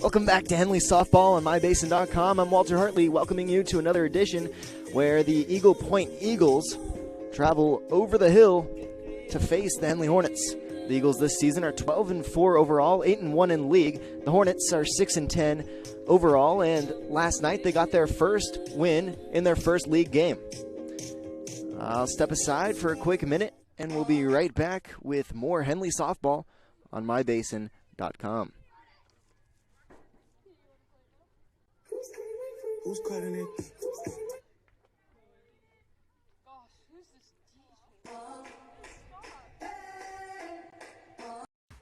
Welcome back to Henley Softball on MyBasin.com. I'm Walter Hartley, welcoming you to another edition where the Eagle Point Eagles travel over the hill to face the Henley Hornets. The Eagles this season are 12-4 overall, 8-1 in league. The Hornets are 6-10 overall, and last night they got their first win in their first league game. I'll step aside for a quick minute, and we'll be right back with more Henley Softball on MyBasin.com. Who's cutting it?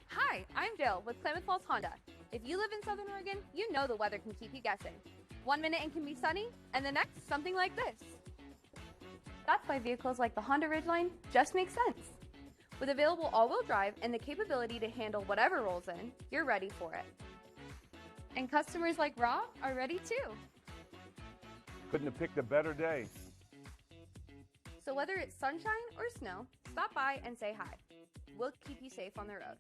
Hi, I'm Jill with Klamath Falls Honda. If you live in Southern Oregon, you know the weather can keep you guessing. 1 minute it can be sunny, and the next, something like this. That's why vehicles like the Honda Ridgeline just make sense. With available all-wheel drive and the capability to handle whatever rolls in, you're ready for it. And customers like Rob are ready too. Couldn't have picked a better day. So whether it's sunshine or snow, stop by and say hi. We'll keep you safe on the road.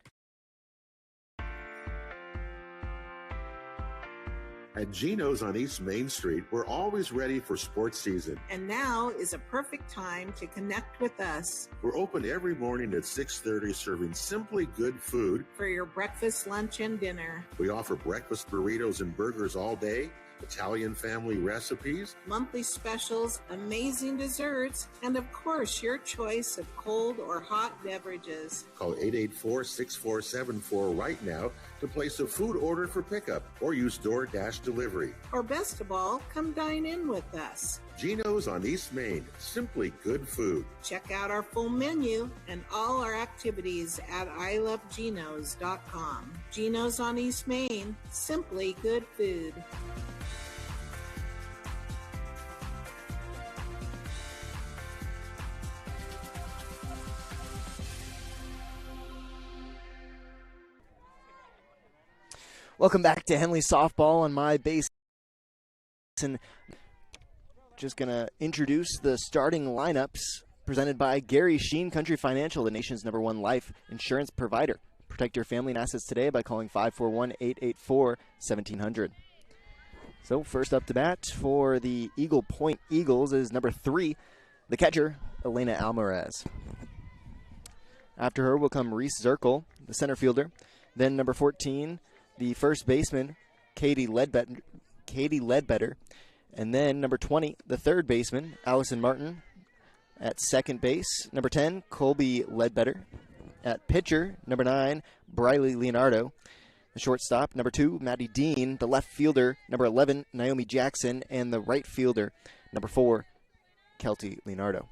At Geno's on East Main Street, we're always ready for sports season. And now is a perfect time to connect with us. We're open every morning at 6:30, serving simply good food. For your breakfast, lunch, and dinner. We offer breakfast burritos and burgers all day, Italian family recipes, monthly specials, amazing desserts, and of course, your choice of cold or hot beverages. Call 884-6474 right now to place a food order for pickup or use DoorDash delivery. Or best of all, come dine in with us. Geno's on East Main, simply good food. Check out our full menu and all our activities at ilovegenos.com. Geno's on East Main, simply good food. Welcome back to Henley Softball on MyBasin. Just going to introduce the starting lineups presented by Gary Sheen Country Financial, the nation's #1 life insurance provider. Protect your family and assets today by calling 541-884-1700. So first up to bat for the Eagle Point Eagles is number 3, the catcher, Elena Almaraz. After her will come Reese Zirkle, the center fielder. Then number 14, the first baseman, Katie Ledbetter. And then number 20, the third baseman, Allison Martin. At second base, number 10, Colby Ledbetter. At pitcher, number 9, Briley Leonardo. The shortstop, number 2, Maddie Dean. The left fielder, number 11, Naomi Jackson. And the right fielder, number 4, Kelty Leonardo.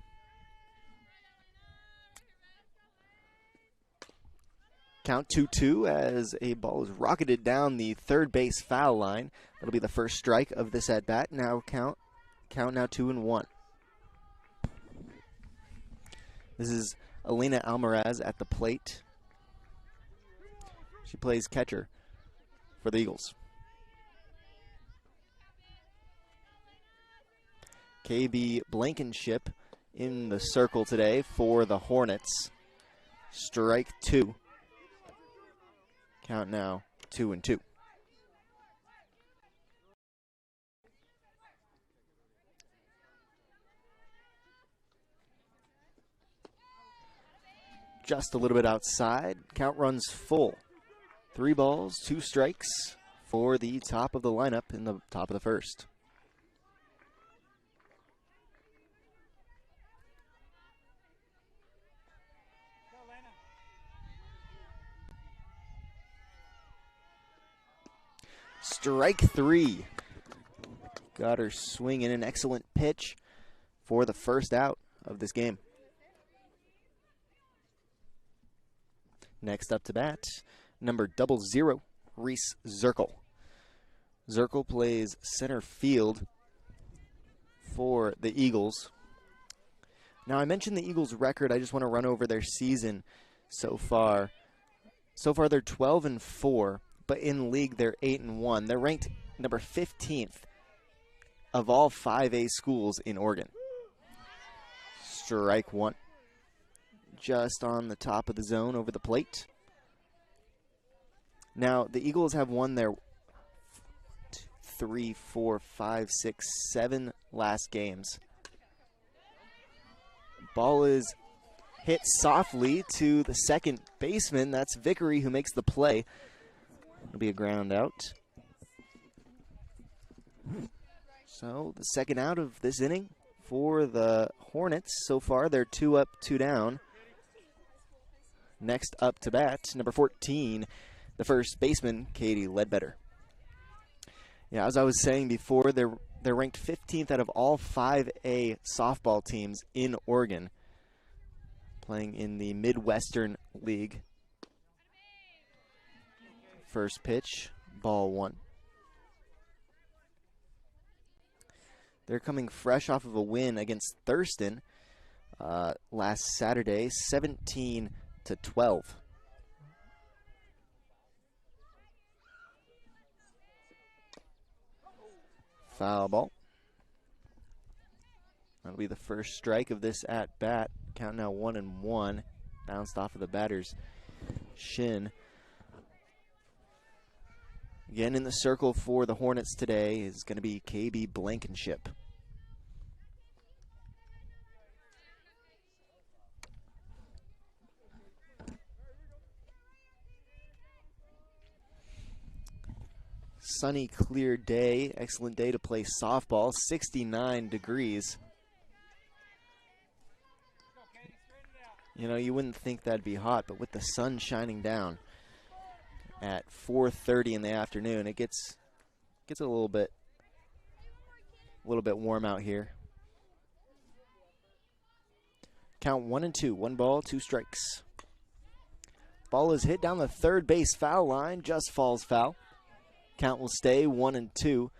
Count 2-2 as a ball is rocketed down the third base foul line. That'll be the first strike of this at bat. Now count now 2-1. This is Elena Almaraz at the plate. She plays catcher for the Eagles. KB Blankenship in the circle today for the Hornets. Strike 2. Count now 2-2. Just a little bit outside. Count runs full. 3 balls, 2 strikes for the top of the lineup in the top of the first. Strike 3. Got her swinging an excellent pitch for the first out of this game. Next up to bat, number 00, Reese Zirkle. Zirkle plays center field for the Eagles. Now, I mentioned the Eagles' record. I just want to run over their season so far. So far, they're 12-4. But in league, they're 8-1. They're ranked number 15th of all 5A schools in Oregon. Strike 1. Just on the top of the zone over the plate. Now, the Eagles have won their 3, 4, 5, 6, 7 last games. Ball is hit softly to the second baseman. That's Vickery who makes the play. It'll be a ground out. So the second out of this inning for the Hornets. So far, they're 2 up, 2 down. Next up to bat, number 14, the first baseman, Katie Ledbetter. Yeah, as I was saying before, they're ranked 15th out of all 5A softball teams in Oregon, playing in the Midwestern League. First pitch, ball 1. They're coming fresh off of a win against Thurston last Saturday, 17-12. Foul ball. That'll be the first strike of this at bat. Count now 1-1. Bounced off of the batter's shin. Again in the circle for the Hornets today is going to be KB Blankenship. Sunny, clear day. Excellent day to play softball. 69 degrees. You know, you wouldn't think that'd be hot, but with the sun shining down at 4:30 in the afternoon, it gets a little bit warm out here. Count 1-2. 1 ball, 2 strikes. Ball is hit down the third base foul line, just falls foul. Count will stay 1-2.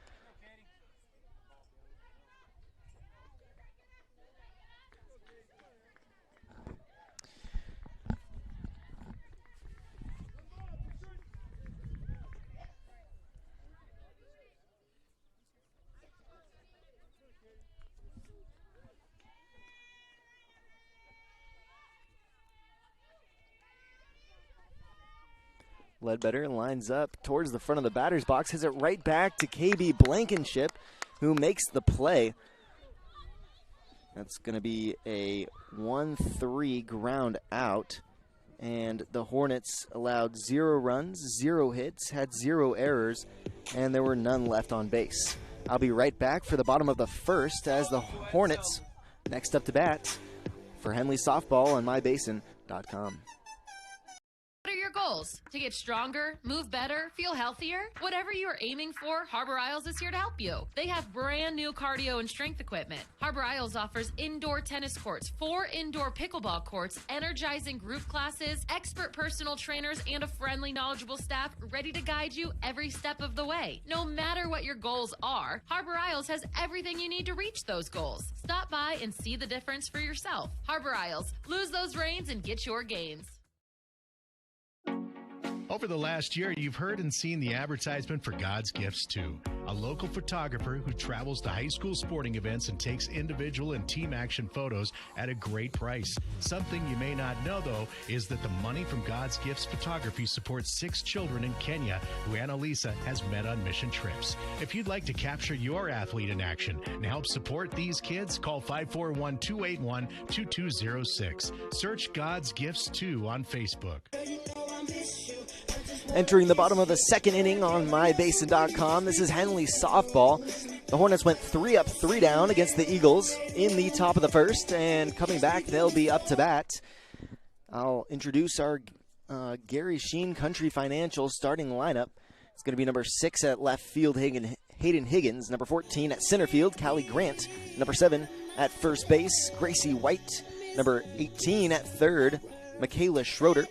Ledbetter lines up towards the front of the batter's box, hits it right back to KB Blankenship, who makes the play. That's going to be a 1-3 ground out, and the Hornets allowed 0 runs, 0 hits, had 0 errors, and there were none left on base. I'll be right back for the bottom of the first as the Hornets next up to bat for Henley Softball on mybasin.com. What are your goals? To get stronger, move better, feel healthier? Whatever you are aiming for, Harbor Isles is here to help you. They have brand new cardio and strength equipment. Harbor Isles offers indoor tennis courts, 4 indoor pickleball courts, energizing group classes, expert personal trainers, and a friendly, knowledgeable staff ready to guide you every step of the way. No matter what your goals are, Harbor Isles has everything you need to reach those goals. Stop by and see the difference for yourself. Harbor Isles, lose those reins and get your gains. Over the last year, you've heard and seen the advertisement for God's Gifts 2, a local photographer who travels to high school sporting events and takes individual and team action photos at a great price. Something you may not know, though, is that the money from God's Gifts Photography supports 6 children in Kenya who Annalisa has met on mission trips. If you'd like to capture your athlete in action and help support these kids, call 541-281-2206. Search God's Gifts 2 on Facebook. Entering the bottom of the second inning on mybasin.com, this is Henley Softball. The Hornets went 3 up, 3 down against the Eagles in the top of the first, and coming back, they'll be up to bat. I'll introduce our Gary Sheen Country Financial starting lineup. It's going to be number 6 at left field, Hayden Higgins. Number 14 at center field, Callie Grant. Number 7 at first base, Gracie White. Number 18 at third, Michaela Schroeder.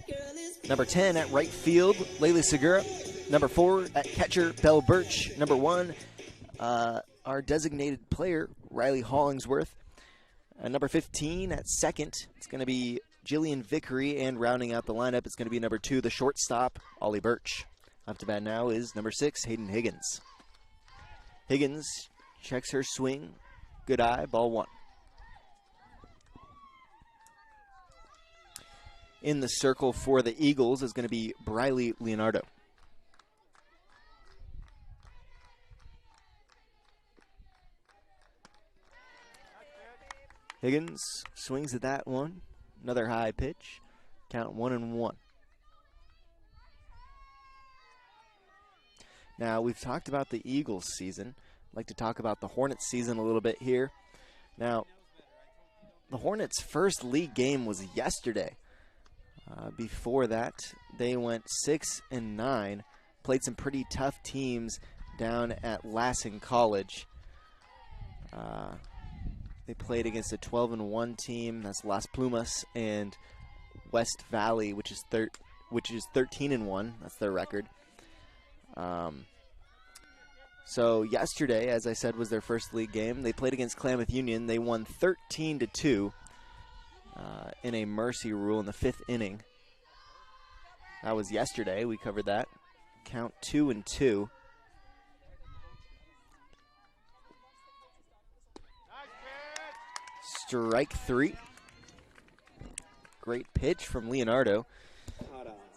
Number 10 at right field, Layla Segura. Number 4 at catcher, Belle Birch. Number 1, our designated player, Riley Hollingsworth. Number 15 at second, it's going to be Jillian Vickery. And rounding out the lineup, it's going to be number 2, the shortstop, Ollie Birch. Up to bat now is number 6, Hayden Higgins. Higgins checks her swing. Good eye, ball 1. In the circle for the Eagles is going to be Briley Leonardo. Higgins swings at that one. Another high pitch. Count 1-1. Now, we've talked about the Eagles season. I'd like to talk about the Hornets season a little bit here. Now, the Hornets' first league game was yesterday. Before that, they went 6-9, played some pretty tough teams down at Lassen College. They played against a 12-1 team. That's Las Plumas and West Valley, which is 13-1. That's their record. So yesterday, as I said, was their first league game. They played against Klamath Union. They won 13-2 in a mercy rule in the 5th inning. That was yesterday. We covered that. Count 2-2. Strike 3. Great pitch from Leonardo.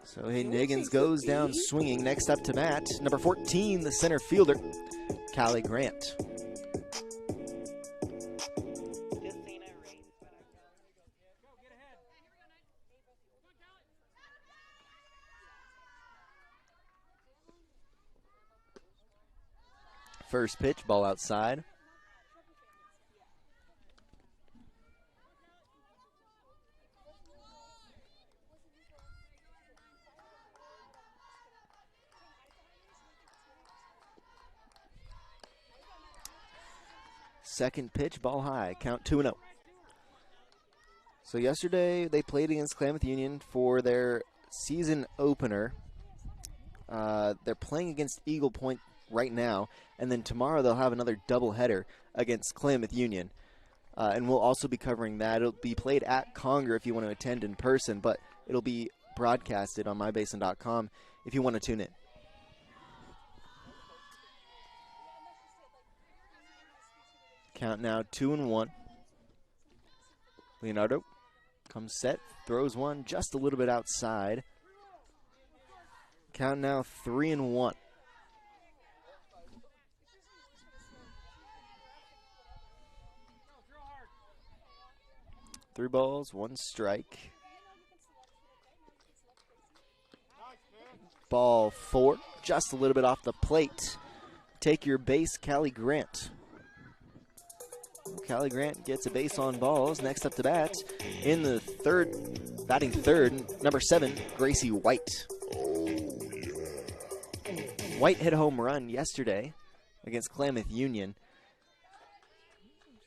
So Hayden Higgins goes down swinging. Next up to bat, number 14, the center fielder, Callie Grant. First pitch, ball outside. Second pitch, ball high, count 2-0. So yesterday they played against Klamath Union for their season opener. They're playing against Eagle Point right now, and then tomorrow they'll have another doubleheader against Klamath Union. And we'll also be covering that. It'll be played at Conger if you want to attend in person, but it'll be broadcasted on mybasin.com if you want to tune in. Count now 2-1. Leonardo comes set, throws one just a little bit outside. Count now 3-1. Three balls, one strike. Ball 4, just a little bit off the plate. Take your base, Callie Grant. Callie Grant gets a base on balls. Next up to bat, in the third, batting third, number 7, Gracie White. White hit a home run yesterday against Klamath Union.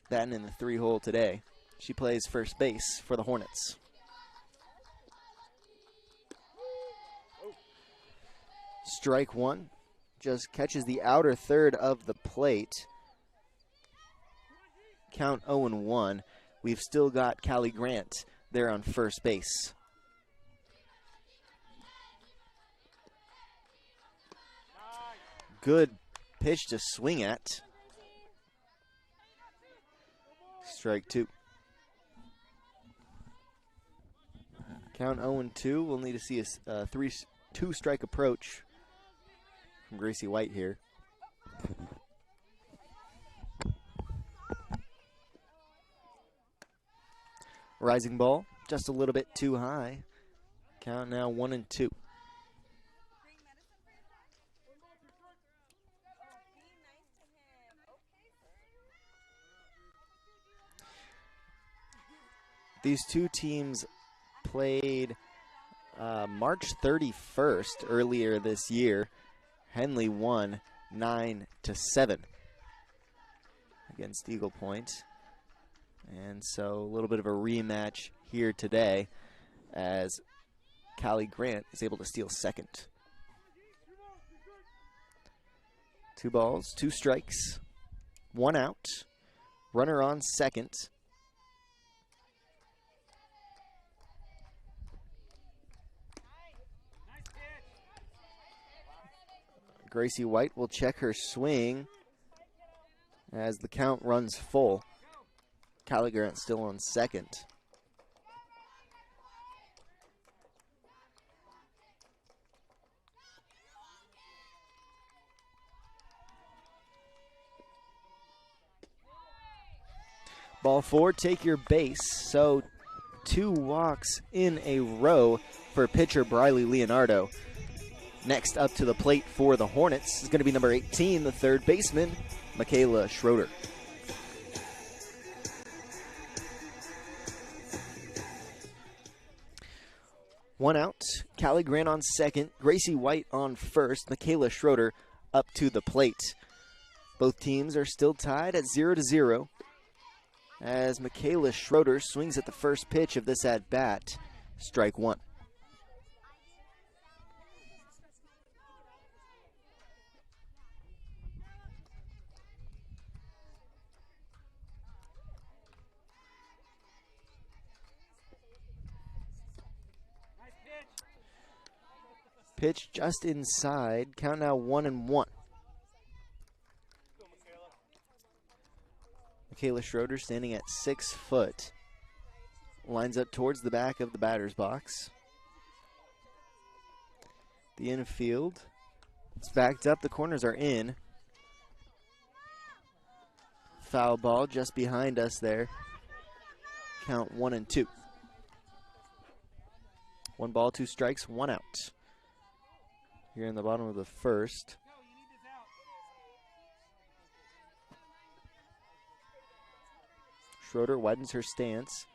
Batting in the 3-hole today. She plays first base for the Hornets. Strike 1, just catches the outer third of the plate. Count 0-1. We've still got Callie Grant there on first base. Good pitch to swing at. Strike 2. Count 0-2. We'll need to see a 2-strike approach from Gracie White here. Rising ball, just a little bit too high. Count now 1-2. These two teams played March 31st earlier this year. Henley won 9-7 against Eagle Point. And so a little bit of a rematch here today as Callie Grant is able to steal second. 2 balls, 2 strikes, 1 out. Runner on second. Gracie White will check her swing as the count runs full. Callie Grant still on second. Ball 4, take your base. So 2 walks in a row for pitcher Briley Leonardo. Next up to the plate for the Hornets is going to be number 18, the third baseman, Michaela Schroeder. One out, Callie Grant on second, Gracie White on first, Michaela Schroeder up to the plate. Both teams are still tied at 0-0 as Michaela Schroeder swings at the first pitch of this at-bat, strike one. Pitch just inside, count now 1-1. Michaela Schroeder standing at 6 foot. Lines up towards the back of the batter's box. The infield. It's backed up. The corners are in. Foul ball just behind us there. Count 1-2. 1 ball, 2 strikes, 1 out. Here in the bottom of the first. Schroeder widens her stance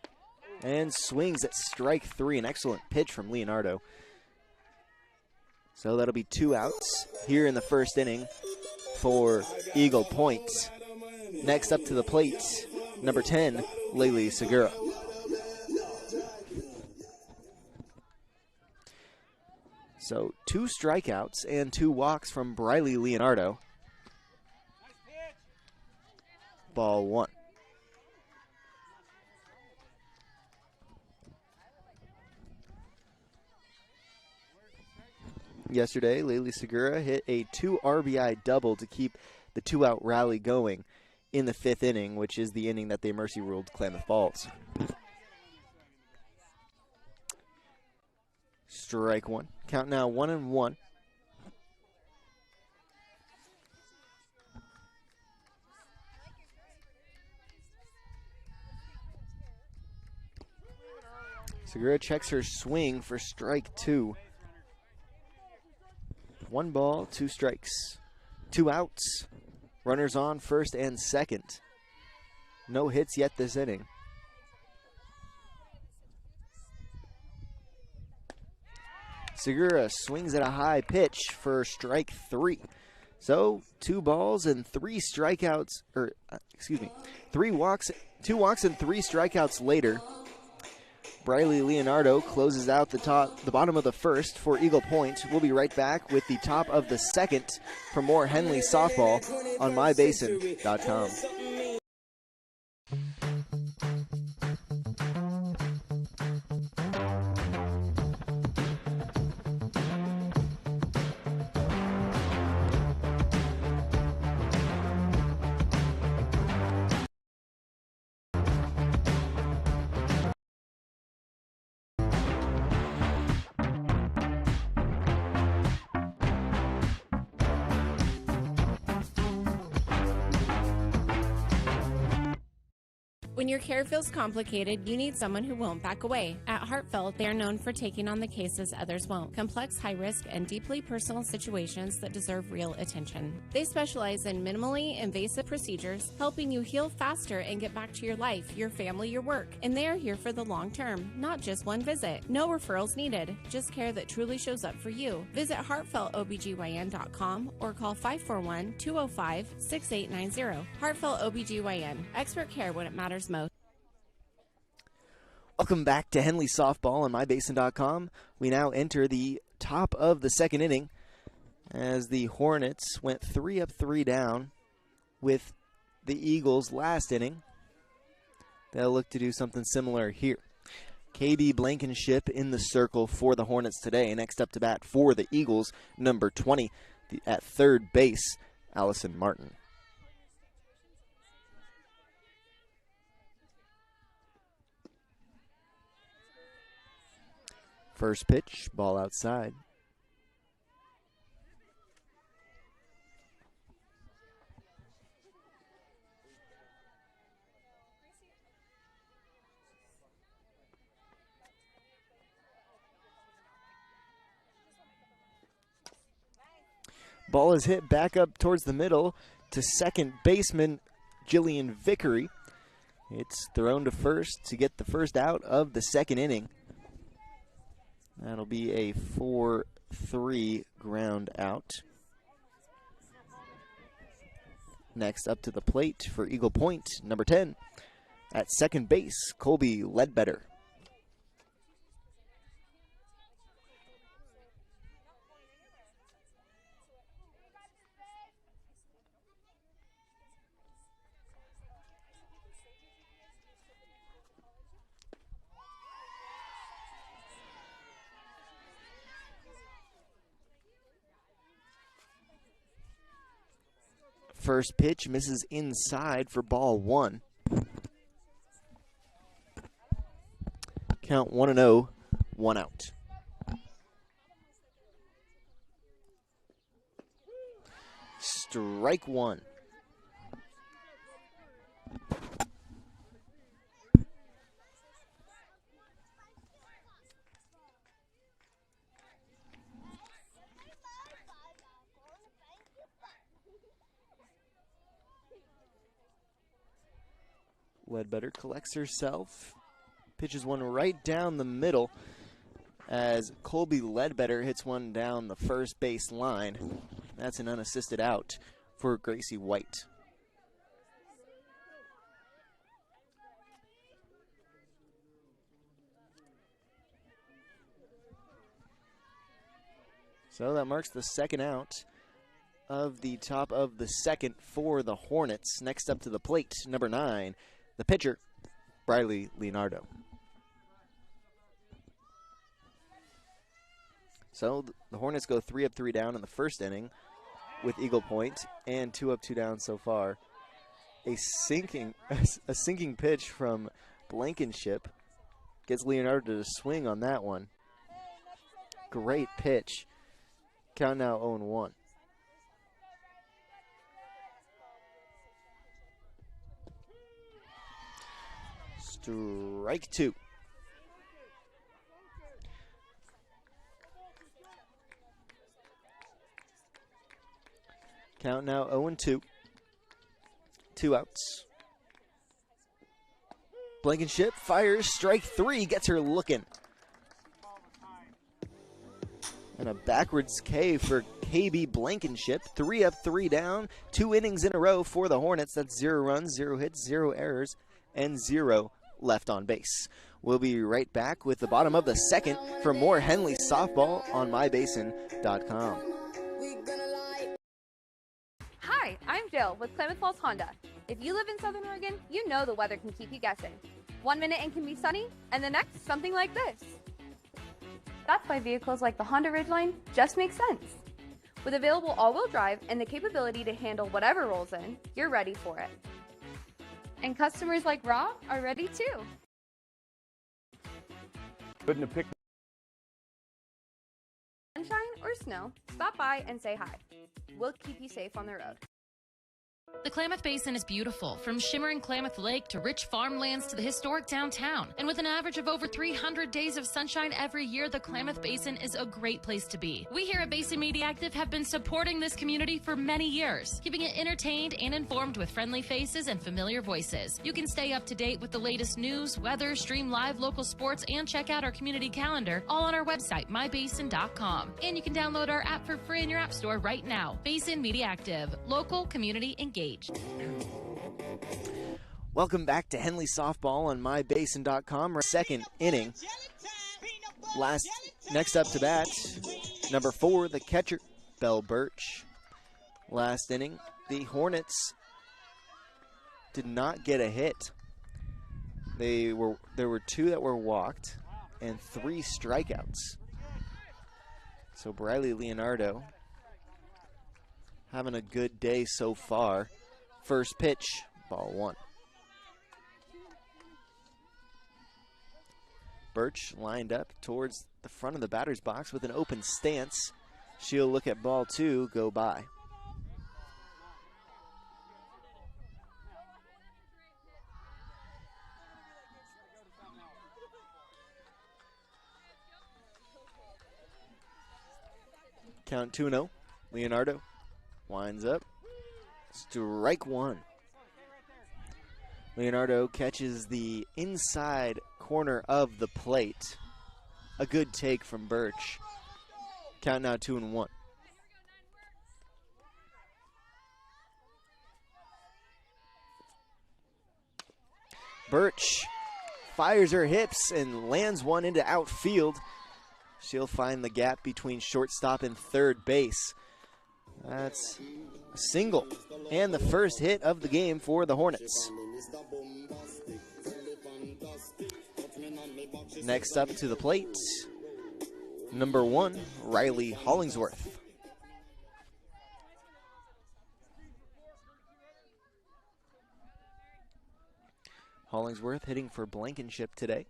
and swings at strike 3. An excellent pitch from Leonardo. So that'll be 2 outs here in the first inning for Eagle Point. Next up to the plate, number 10, Laylee Segura. So 2 strikeouts and 2 walks from Briley Leonardo. Ball 1. Yesterday, Laylee Segura hit a 2 RBI double to keep the 2-out rally going in the 5th inning, which is the inning that they mercy ruled Klamath Falls. Strike 1. Count now 1-1. Segura checks her swing for strike 2. 1 ball, 2 strikes. 2 outs. Runners on first and second. No hits yet this inning. Segura swings at a high pitch for strike 3. So 2 balls and 3 strikeouts, 3 walks, 2 walks and 3 strikeouts later. Briley Leonardo closes out the bottom of the first for Eagle Point. We'll be right back with the top of the second for more Henley softball on mybasin.com. When your care feels complicated, you need someone who won't back away. At Heartfelt, they are known for taking on the cases others won't. Complex, high-risk, and deeply personal situations that deserve real attention. They specialize in minimally invasive procedures, helping you heal faster and get back to your life, your family, your work. And they are here for the long term, not just one visit. No referrals needed, just care that truly shows up for you. Visit heartfeltobgyn.com or call 541-205-6890. Heartfelt OBGYN, expert care when it matters most. Welcome back to Henley softball on mybasin.com. We now enter the top of the second inning as the Hornets went 3 up, 3 down with the Eagles last inning. They'll look to do something similar here. KB Blankenship in the circle for the Hornets today. Next up to bat for the Eagles, number 20 at third base, Allison Martin. First pitch, ball outside. Ball is hit back up towards the middle to second baseman Jillian Vickery. It's thrown to first to get the first out of the second inning. That'll be a 4-3 ground out. Next up to the plate for Eagle Point, number 10. At second base, Colby Ledbetter. First pitch misses inside for ball 1. Count 1-0, 1 out. Strike 1. Ledbetter collects herself, pitches one right down the middle as Colby Ledbetter hits one down the first base line. That's an unassisted out for Gracie White. So that marks the second out of the top of the second for the Hornets. Next up to the plate, number 9, the pitcher, Briley Leonardo. So the Hornets go 3 up, 3 down in the first inning with Eagle Point, and 2 up, 2 down so far. A sinking pitch from Blankenship gets Leonardo to swing on that one. Great pitch. Count now 0-1. Strike 2. Count now 0-2. 2 outs. Blankenship fires, strike 3, gets her looking. And a backwards K for KB Blankenship. 3 up, 3 down. 2 innings in a row for the Hornets. That's 0 runs, 0 hits, 0 errors, and 0 left on base. We'll be right back with the bottom of the second for more Henley softball on mybasin.com. Hi, I'm Jill with Klamath Falls Honda. If you live in Southern Oregon, you know the weather can keep you guessing. 1 minute it can be sunny, and the next something like this. That's why vehicles like the Honda Ridgeline just make sense. With available all-wheel drive and the capability to handle whatever rolls in, you're ready for it. And customers like Rob are ready too. Couldn't have picked. Sunshine or snow, stop by and say hi. We'll keep you safe on the road. The Klamath Basin is beautiful, from shimmering Klamath Lake to rich farmlands to the historic downtown. And with an average of over 300 days of sunshine every year, the Klamath Basin is a great place to be. We here at Basin Media Active have been supporting this community for many years, keeping it entertained and informed with friendly faces and familiar voices. You can stay up to date with the latest news, weather, stream live local sports, and check out our community calendar, all on our website, mybasin.com. And you can download our app for free in your app store right now. Basin Media Active, local community engaged. Welcome back to Henley softball on mybasin.com. Second inning. Next up to bat, number 4, the catcher, Belle Birch. Last inning, the Hornets did not get a hit. There were 2 that were walked and 3 strikeouts. So Briley Leonardo having a good day so far. First pitch, ball 1. Birch lined up towards the front of the batter's box with an open stance. She'll look at ball 2 go by. Count 2-0. Leonardo Winds up. Strike one. Leonardo catches the inside corner of the plate. A good take from Birch. Count now 2-1. Birch fires her hips and lands one into outfield. She'll find the gap between shortstop and third base. That's a single and the first hit of the game for the Hornets. Next up to the plate, number 1, Riley Hollingsworth. Hollingsworth hitting for Blankenship today.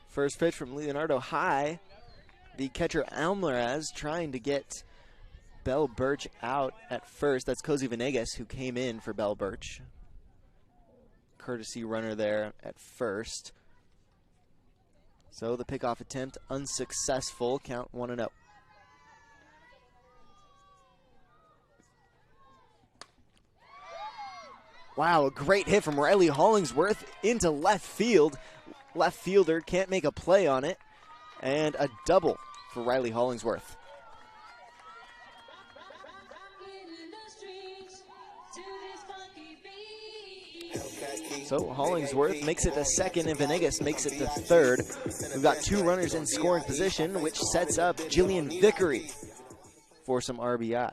First pitch from Leonardo high. The catcher Almaraz trying to get Bell Birch out at first. That's Cozy Venegas who came in for Bell Birch. Courtesy runner there at first. So the pickoff attempt unsuccessful. Count 1-0. Wow, a great hit from Riley Hollingsworth into left field. Left fielder can't make a play on it. And a double for Riley Hollingsworth. So Hollingsworth makes it to second and Venegas makes it to third. We've got 2 runners in scoring position, which sets up Jillian Vickery for some RBI.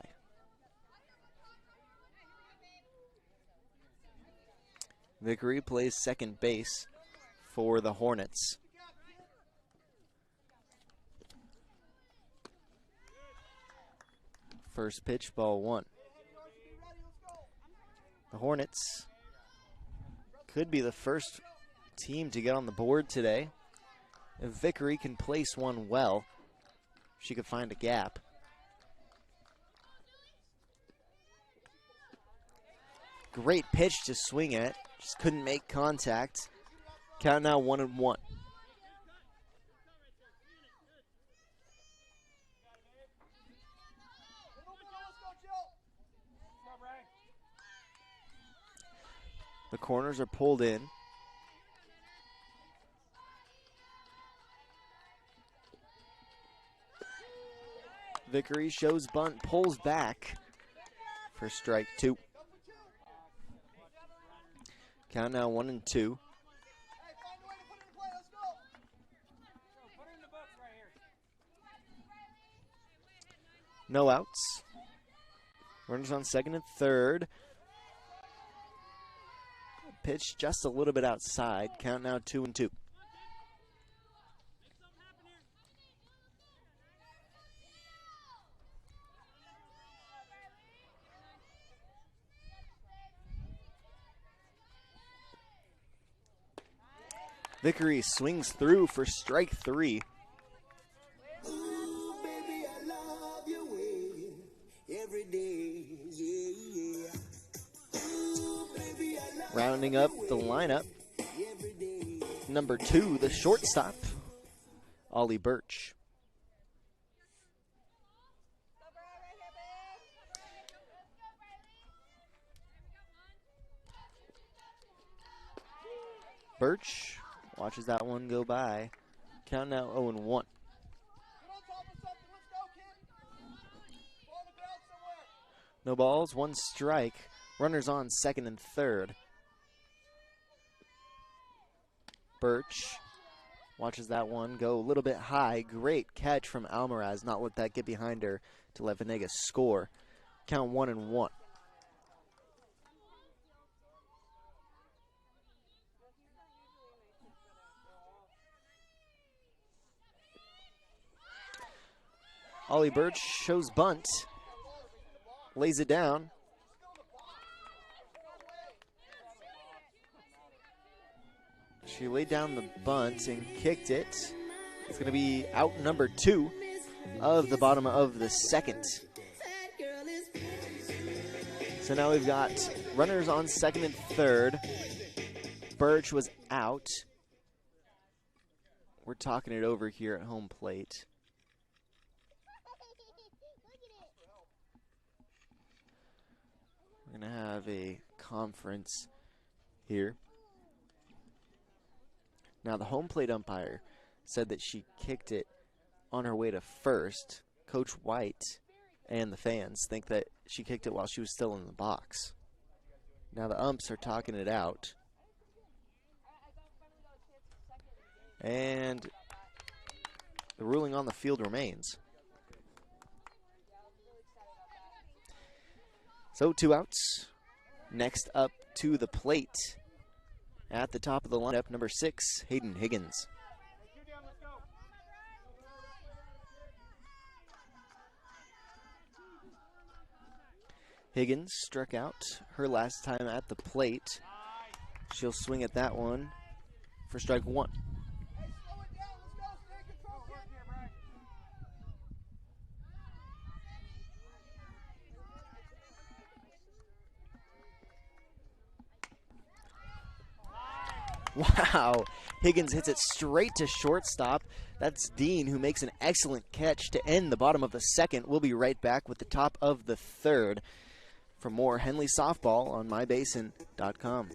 Vickery plays second base for the Hornets. First pitch, ball 1. The Hornets could be the first team to get on the board today. If Vickery can place one well, she could find a gap. Great pitch to swing at, just couldn't make contact. Count now 1-1. The corners are pulled in. Vickery shows bunt, pulls back for strike 2. Count now 1-2. No outs. Runners on second and third. Pitch just a little bit outside. Count now 2-2. Vickery swings through for strike 3. Ooh, baby, I love your way every day. Yeah, yeah. Ooh, baby, I love Rounding up the lineup, number 2, the shortstop, Ollie Birch. Birch watches that one go by. Count now 0-1. No balls, 1 strike. Runners on second and third. Birch watches that one go a little bit high. Great catch from Almaraz. Not let that get behind her to let Venegas score. Count 1-1. Ollie Birch shows bunt. Lays it down. She laid down the bunt and kicked it. It's going to be out number 2. of the bottom of the second. So now we've got runners on second and third. Birch was out. We're talking it over here at home plate. We're going to have a conference here. Now the home plate umpire said that she kicked it on her way to first. Coach White and the fans think that she kicked it while she was still in the box. Now the umps are talking it out. And the ruling on the field remains. So 2 outs. Next up to the plate. At the top of the lineup, number 6, Hayden Higgins. Higgins struck out her last time at the plate. She'll swing at that one for strike 1. Wow, Higgins hits it straight to shortstop. That's Dean, who makes an excellent catch to end the bottom of the second. We'll be right back with the top of the third for more Henley softball on mybasin.com.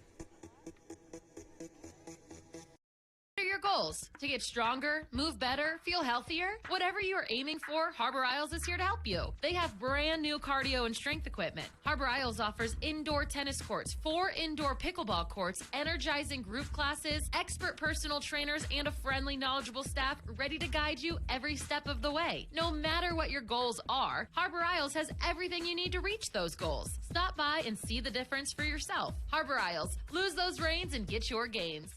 What are your goals? To get stronger, move better, feel healthier? Whatever you are aiming for, Harbor Isles is here to help you. They have brand new cardio and strength equipment. Harbor Isles offers indoor tennis courts, 4 indoor pickleball courts, energizing group classes, expert personal trainers, and a friendly, knowledgeable staff ready to guide you every step of the way. No matter what your goals are, Harbor Isles has everything you need to reach those goals. Stop by and see the difference for yourself. Harbor Isles, lose those reins and get your gains.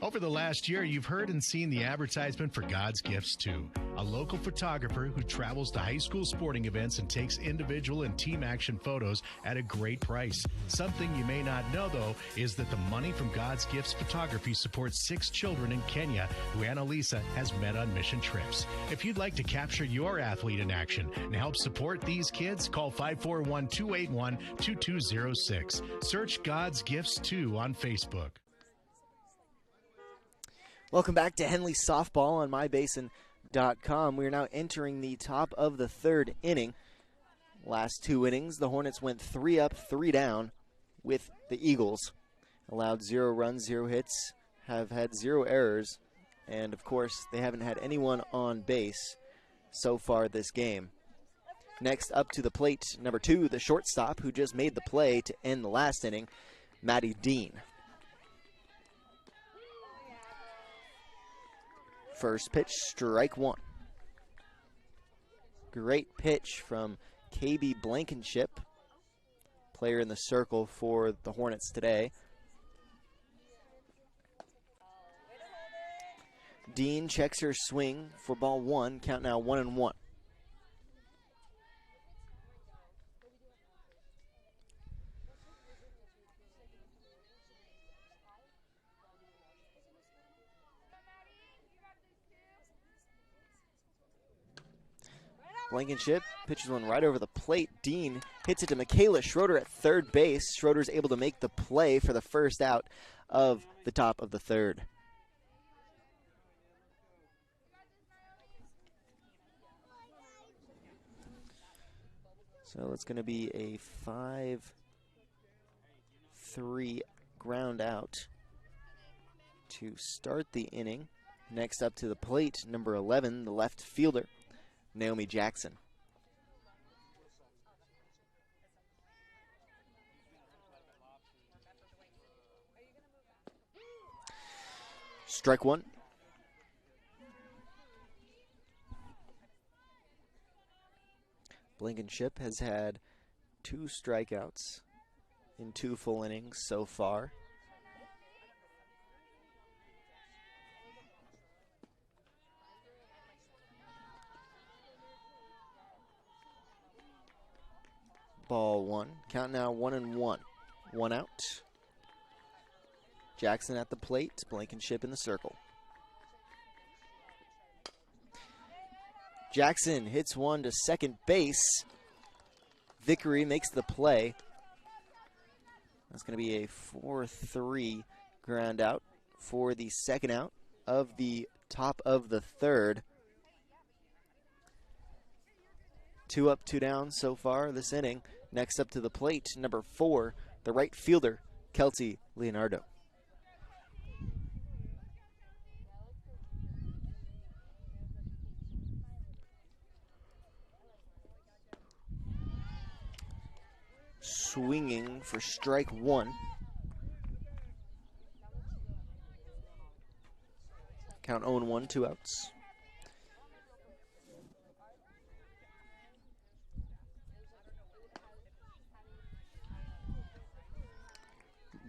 Over the last year, you've heard and seen the advertisement for God's Gifts 2, a local photographer who travels to high school sporting events and takes individual and team action photos at a great price. Something you may not know, though, is that the money from God's Gifts Photography supports 6 children in Kenya who Annalisa has met on mission trips. If you'd like to capture your athlete in action and help support these kids, call 541-281-2206. Search God's Gifts 2 on Facebook. Welcome back to Henley softball on mybasin.com. We are now entering the top of the third inning. Last 2 innings, the Hornets went 3 up, 3 down with the Eagles. Allowed 0 runs, 0 hits, have had 0 errors, and of course, they haven't had anyone on base so far this game. Next up to the plate, number 2, the shortstop, who just made the play to end the last inning, Maddie Dean. First pitch, strike 1. Great pitch from KB Blankenship, player in the circle for the Hornets today. Dean checks her swing for ball 1, count now 1-1. Blankenship pitches one right over the plate. Dean hits it to Michaela Schroeder at third base. Schroeder's able to make the play for the first out of the top of the third. So it's going to be a 5-3 ground out to start the inning. Next up to the plate, number 11, the left fielder, Naomi Jackson. Strike 1. Blankenship has had 2 strikeouts in 2 full innings so far. Ball 1. Count now 1-1. 1 out. Jackson at the plate. Blankenship in the circle. Jackson hits one to second base. Vickery makes the play. That's going to be a 4-3 ground out for the second out of the top of the third. 2 up, 2 down so far this inning. Next up to the plate, number 4, the right fielder, Kelty Leonardo. Swinging for strike 1. Count 0-1, 2 outs.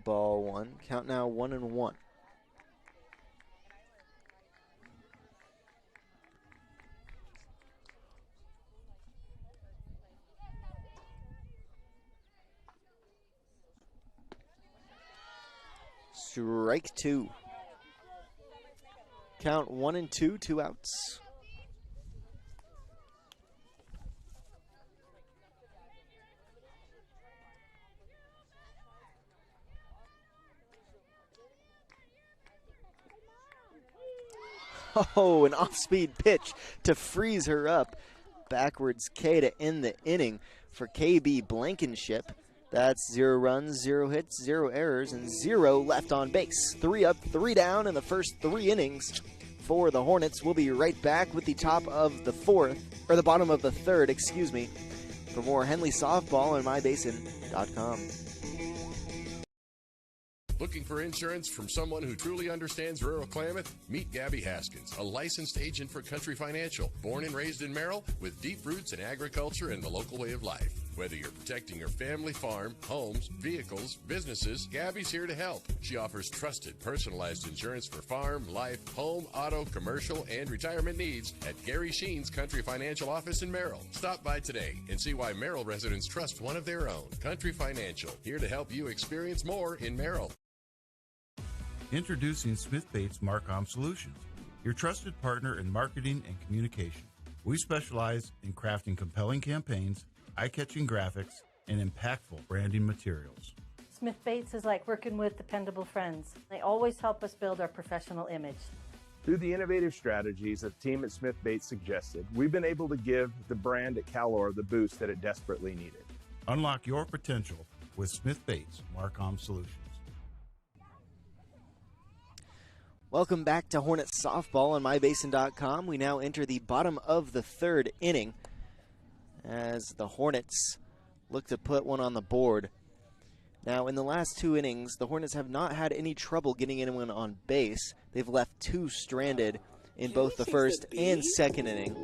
Ball 1. Count now 1-1. Strike 2. Count 1-2, 2 outs. Oh, an off-speed pitch to freeze her up. Backwards K to end the inning for KB Blankenship. That's 0 runs, 0 hits, 0 errors, and 0 left on base. 3 up, 3 down in the first 3 innings for the Hornets. We'll be right back with the top of the the bottom of the third, excuse me, for more Henley softball on mybasin.com. Looking for insurance from someone who truly understands rural Klamath? Meet Gabby Haskins, a licensed agent for Country Financial, born and raised in Merrill, with deep roots in agriculture and the local way of life. Whether you're protecting your family farm, homes, vehicles, businesses, Gabby's here to help. She offers trusted, personalized insurance for farm, life, home, auto, commercial, and retirement needs at Gary Sheen's Country Financial office in Merrill. Stop by today and see why Merrill residents trust one of their own. Country Financial, here to help you experience more in Merrill. Introducing Smith Bates Marcom Solutions, your trusted partner in marketing and communication. We specialize in crafting compelling campaigns, eye-catching graphics, and impactful branding materials. Smith Bates is like working with dependable friends. They always help us build our professional image. Through the innovative strategies that the team at Smith Bates suggested, we've been able to give the brand at Calor the boost that it desperately needed. Unlock your potential with Smith Bates Marcom Solutions. Welcome back to Hornets softball on mybasin.com. We now enter the bottom of the third inning as the Hornets look to put one on the board. Now, in the last 2 innings, the Hornets have not had any trouble getting anyone on base. They've left 2 stranded in both the first and second inning.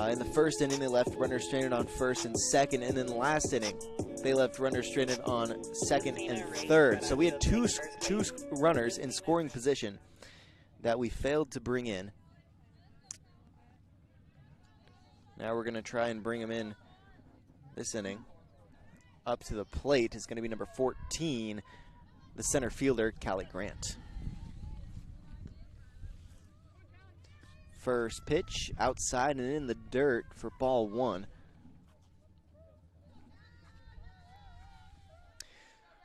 In the first inning, they left runners stranded on first and second, and in the last inning, they left runners stranded on second and third. So we had two runners in scoring position that we failed to bring in. Now we're going to try and bring them in this inning. Up to the plate is going to be number 14, the center fielder, Callie Grant. First pitch, outside and in the dirt for ball 1.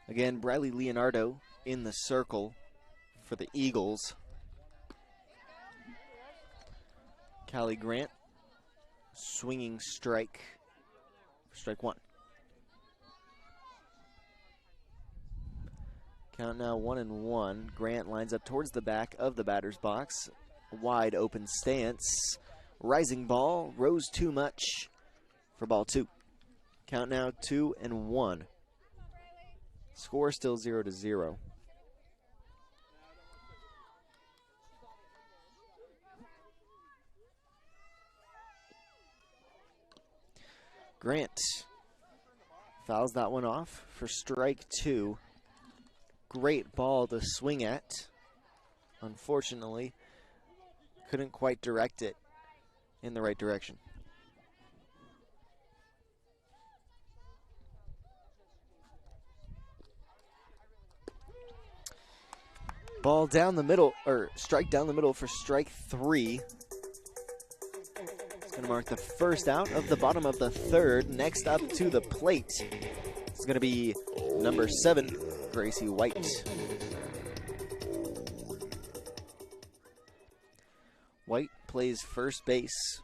Again, Bradley Leonardo in the circle for the Eagles. Callie Grant, swinging strike, strike 1. Count now 1-1. Grant lines up towards the back of the batter's box. Wide open stance. Rising ball, rose too much for ball 2. Count now 2-1. Score still 0-0. Grant fouls that one off for strike 2. Great ball to swing at. Unfortunately, couldn't quite direct it in the right direction. Ball down the middle, or strike down the middle for strike 3. It's going to mark the first out of the bottom of the third. Next up to the plate is going to be number 7, Gracie White. White plays first base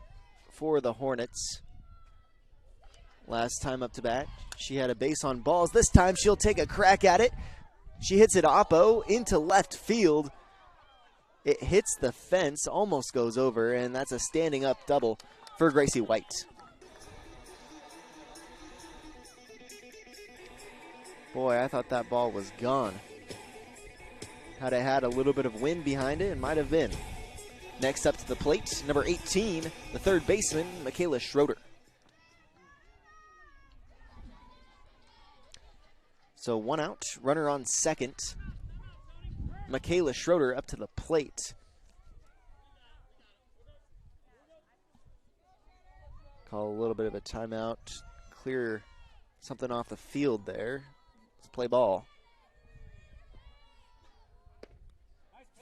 for the Hornets. Last time up to bat, she had a base on balls. This time she'll take a crack at it. She hits it oppo into left field. It hits the fence, almost goes over, and that's a standing up double for Gracie White. Boy, I thought that ball was gone. Had it had a little bit of wind behind it, it might have been. Next up to the plate, number 18, the third baseman, Michaela Schroeder. So 1 out, runner on second. Michaela Schroeder up to the plate. Call a little bit of a timeout, clear something off the field there. Let's play ball.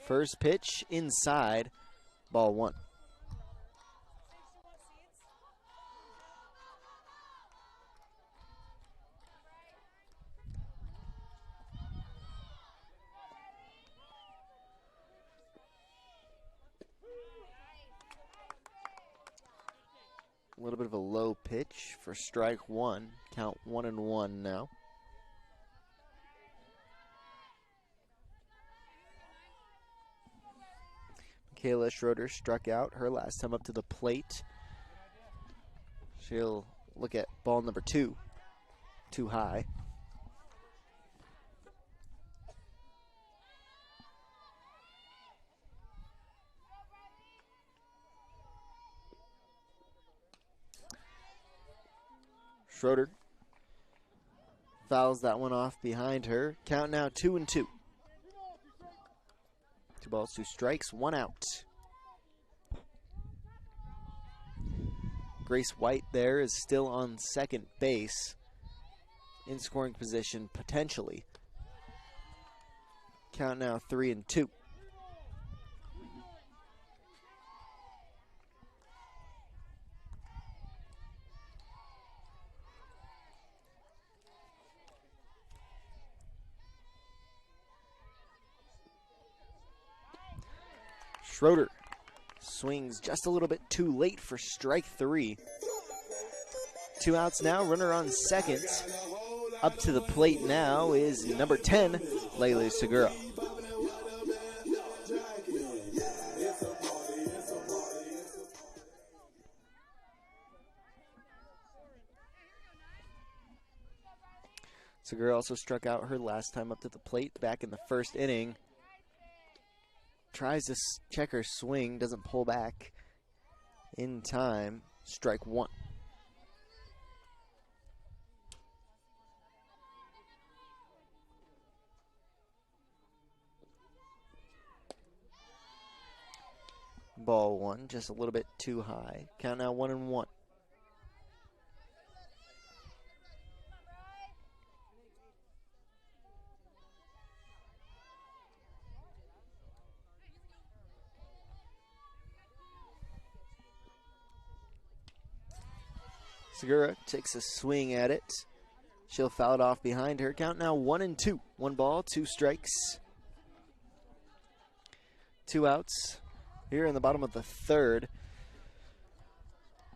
First pitch inside, ball 1. A little bit of a low pitch for strike 1. Count 1-1 now. Michaela Schroeder struck out her last time up to the plate. She'll look at ball number 2. Too high. Schroeder fouls that one off behind her. Count now 2-2. 2 balls, 2 strikes, 1 out. Grace White there is still on second base, in scoring position potentially. Count now 3-2. Schroeder swings just a little bit too late for strike 3. 2 outs now, runner on second. Up to the plate now is number 10, Layla Segura. Segura also struck out her last time up to the plate back in the first inning. Tries to check her swing, doesn't pull back in time. Strike 1. Ball 1, just a little bit too high. Count now 1-1. Segura takes a swing at it. She'll foul it off behind her. Count now 1-2. 1 ball, 2 strikes. 2 outs here in the bottom of the third.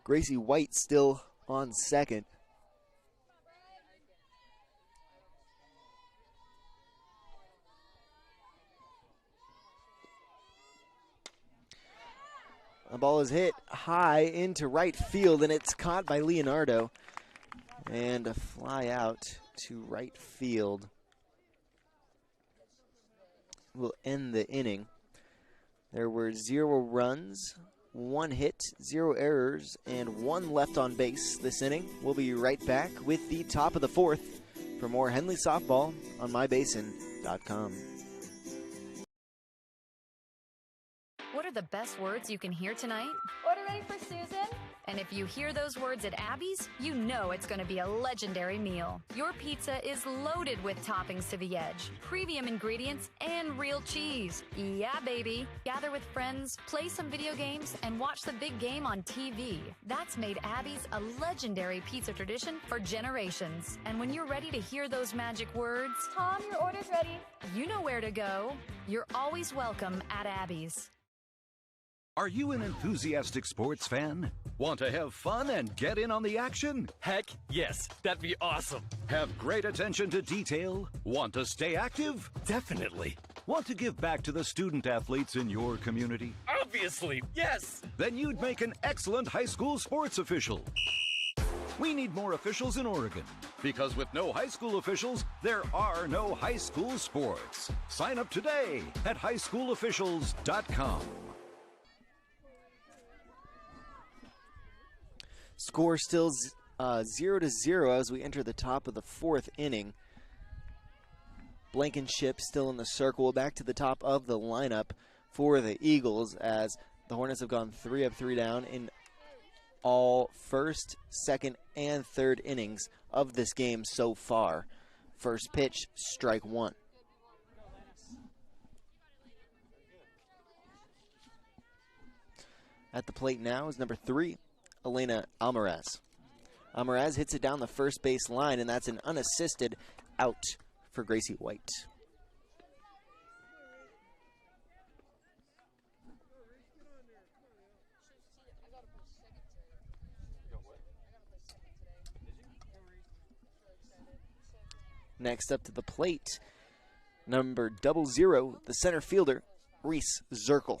Gracie White still on second. The ball is hit high into right field, and it's caught by Leonardo. And a fly out to right field will end the inning. There were 0 runs, 1 hit, 0 errors, and 1 left on base this inning. We'll be right back with the top of the 4th for more Henley softball on mybasin.com. What are the best words you can hear tonight? Order ready for Susan? And if you hear those words at Abby's, you know it's going to be a legendary meal. Your pizza is loaded with toppings to the edge, premium ingredients, and real cheese. Yeah, baby. Gather with friends, play some video games, and watch the big game on TV. That's made Abby's a legendary pizza tradition for generations. And when you're ready to hear those magic words, Tom, your order's ready. you know where to go. You're always welcome at Abby's. Are you an enthusiastic sports fan? Want to have fun and get in on the action? Heck, yes, that'd be awesome. Have great attention to detail? Want to stay active? Definitely. Want to give back to the student athletes in your community? Obviously, yes. Then you'd make an excellent high school sports official. We need more officials in Oregon, because with no high school officials, there are no high school sports. Sign up today at highschoolofficials.com. Score still 0-0 as we enter the top of the fourth inning. Blankenship still in the circle. Back to the top of the lineup for the Eagles as the Hornets have gone 3 up, 3 down in all first, second, and third innings of this game so far. First pitch, strike one. At the plate now is number 3, Elena Almaraz. Almaraz hits it down the first base line, and that's an unassisted out for Gracie White. Next up to the plate, number 00, the center fielder, Reese Zirkle.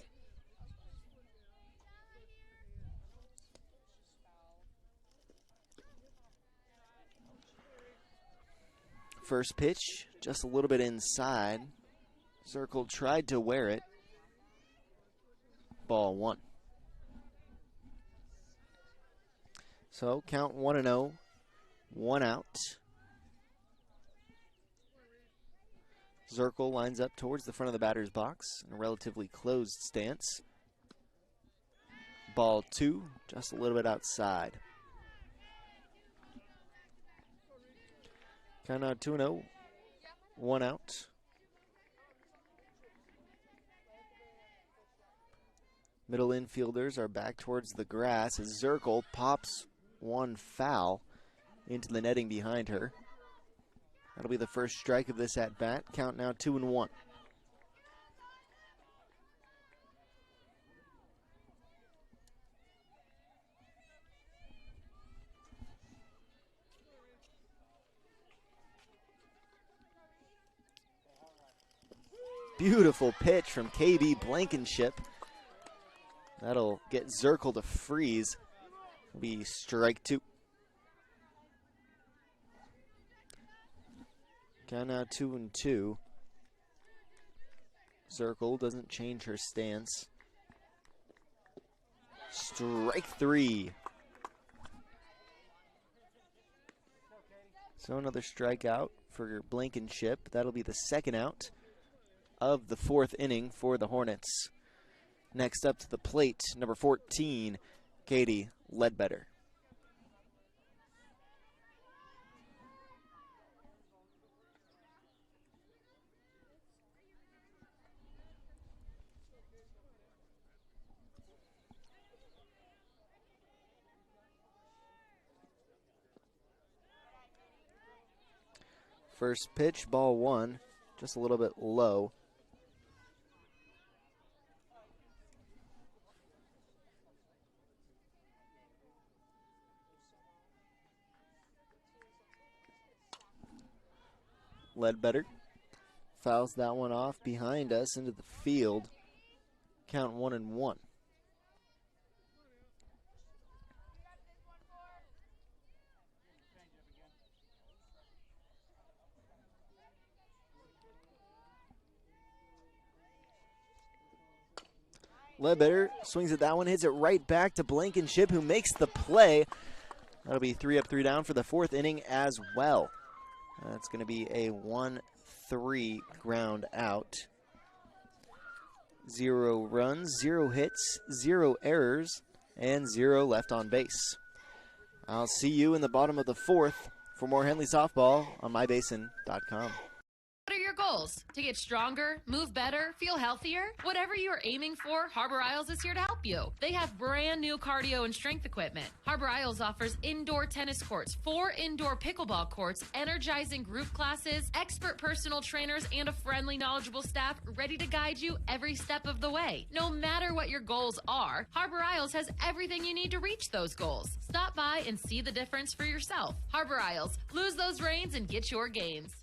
First pitch, just a little bit inside. Zirkle tried to wear it. Ball one. So count 1-0, 1 out. Zirkle lines up towards the front of the batter's box in a relatively closed stance. Ball two, just a little bit outside. Count out 2-0, 1 out. Middle infielders are back towards the grass as Zirkle pops one foul into the netting behind her. That'll be the first strike of this at-bat. Count now 2-1. Beautiful pitch from KB Blankenship. That'll get Zirkle to freeze. It'll be strike two. Count now 2-2. Zirkle doesn't change her stance. Strike three. So another strikeout for Blankenship. That'll be the second out of the fourth inning for the Hornets. Next up to the plate, number 14, Katie Ledbetter. First pitch, ball one, just a little bit low. Ledbetter fouls that one off behind us into the field. Count 1-1. Ledbetter swings at that one, hits it right back to Blankenship, who makes the play. That'll be 3 up, 3 down for the fourth inning as well. That's going to be a 1-3 ground out. 0 runs, 0 hits, 0 errors, and 0 left on base. I'll see you in the bottom of the 4th for more Henley softball on mybasin.com. What are your goals? To get stronger, move better, feel healthier? Whatever you are aiming for, Harbor Isles is here to help you. They have brand new cardio and strength equipment. Harbor Isles offers indoor tennis courts, 4 indoor pickleball courts, energizing group classes, expert personal trainers, and a friendly, knowledgeable staff ready to guide you every step of the way. No matter what your goals are, Harbor Isles has everything you need to reach those goals. Stop by and see the difference for yourself. Harbor Isles, lose those reins and get your gains.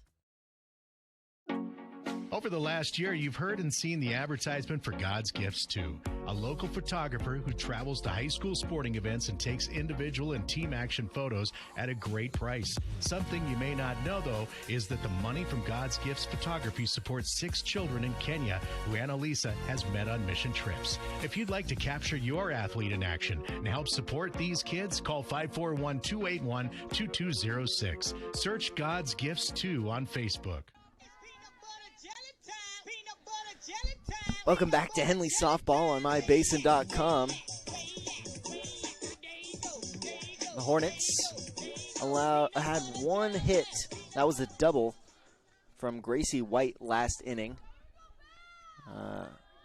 Over the last year, you've heard and seen the advertisement for God's Gifts 2, a local photographer who travels to high school sporting events and takes individual and team action photos at a great price. Something you may not know, though, is that the money from God's Gifts Photography supports 6 children in Kenya who Annalisa has met on mission trips. If you'd like to capture your athlete in action and help support these kids, call 541-281-2206. Search God's Gifts 2 on Facebook. Welcome back to Henley softball on mybasin.com. The Hornets had 1 hit. That was a double from Gracie White last inning.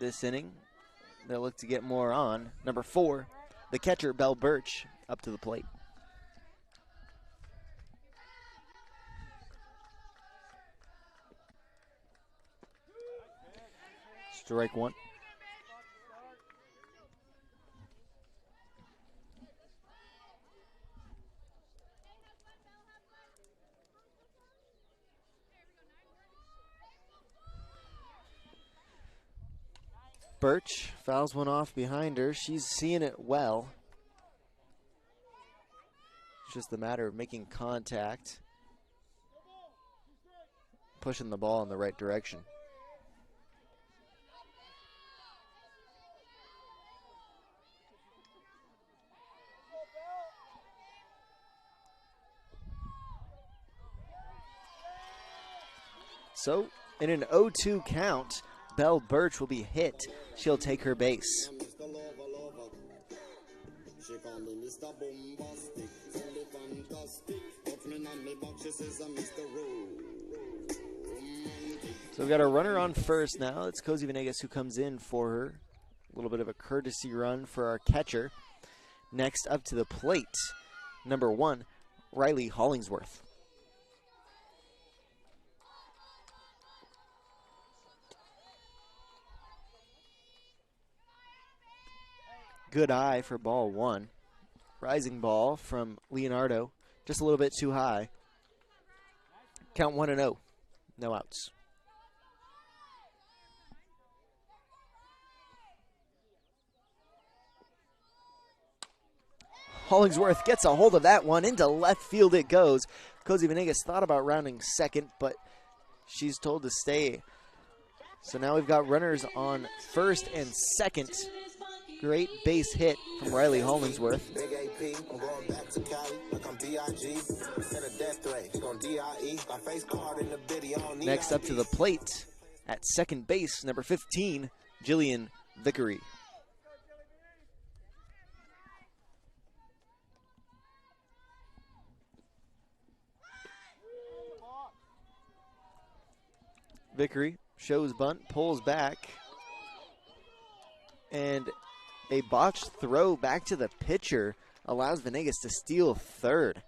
This inning, they'll look to get more on. Number 4, the catcher, Belle Birch, up to the plate. Strike 1. Birch fouls one off behind her. She's seeing it well. It's just a matter of making contact, pushing the ball in the right direction. So, in an 0-2 count, Belle Birch will be hit. She'll take her base. So we've got a runner on first now. It's Cozy Venegas who comes in for her. A little bit of a courtesy run for our catcher. Next up to the plate, number 1, Riley Hollingsworth. Good eye for ball 1. Rising ball from Leonardo. Just a little bit too high. Count 1-0. No outs. Hollingsworth gets a hold of that one. Into left field it goes. Cozy Venegas thought about rounding second, but she's told to stay. So now we've got runners on first and second. Great base hit from Riley Hollingsworth. Next up to the plate at second base, number 15, Jillian Vickery. Vickery shows bunt, pulls back, and a botched throw back to the pitcher allows Venegas to steal third.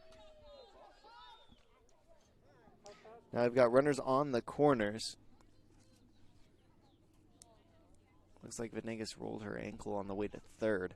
Now I've got runners on the corners. Looks like Venegas rolled her ankle on the way to third.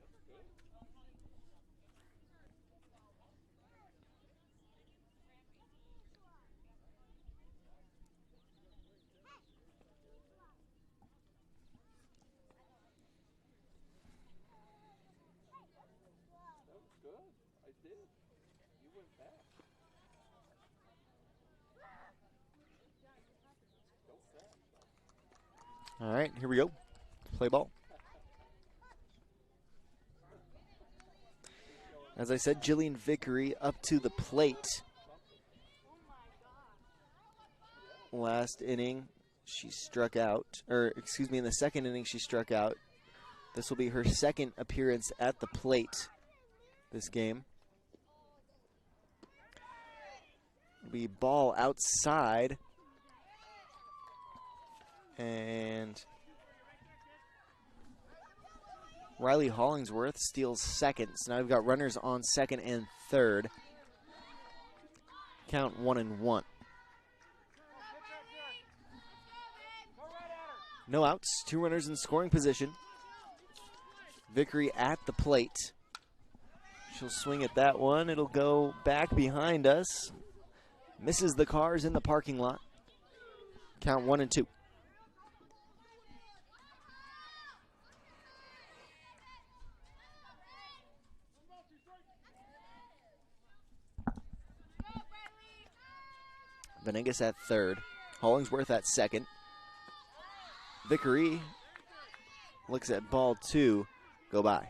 All right, here we go. Play ball. As I said, Jillian Vickery up to the plate. Last inning, She struck out, or excuse me, in the second inning she struck out. This will be her second appearance at the plate this game. It'll be ball outside. And Riley Hollingsworth steals second. So now we've got runners on second and third. Count 1-1. No outs, 2 runners in scoring position. Vickery at the plate. She'll swing at that one. It'll go back behind us. Misses the cars in the parking lot. Count 1-2. Venegas at third. Hollingsworth at second. Vickery looks at ball 2. Go by.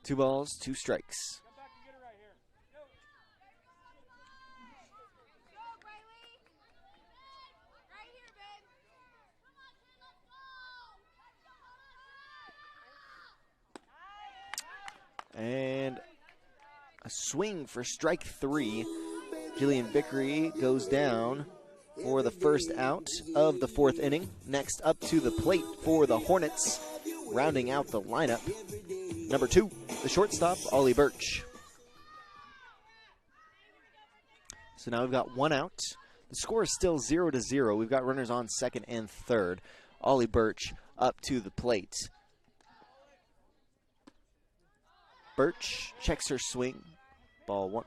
2 balls, 2 strikes. And a swing for strike 3. Jillian Vickery goes down for the first out of the 4th inning. Next up to the plate for the Hornets, rounding out the lineup. Number 2, the shortstop, Ollie Birch. So now we've got 1 out. The score is still 0-0. We've got runners on second and third. Ollie Birch up to the plate. Birch checks her swing. Ball 1.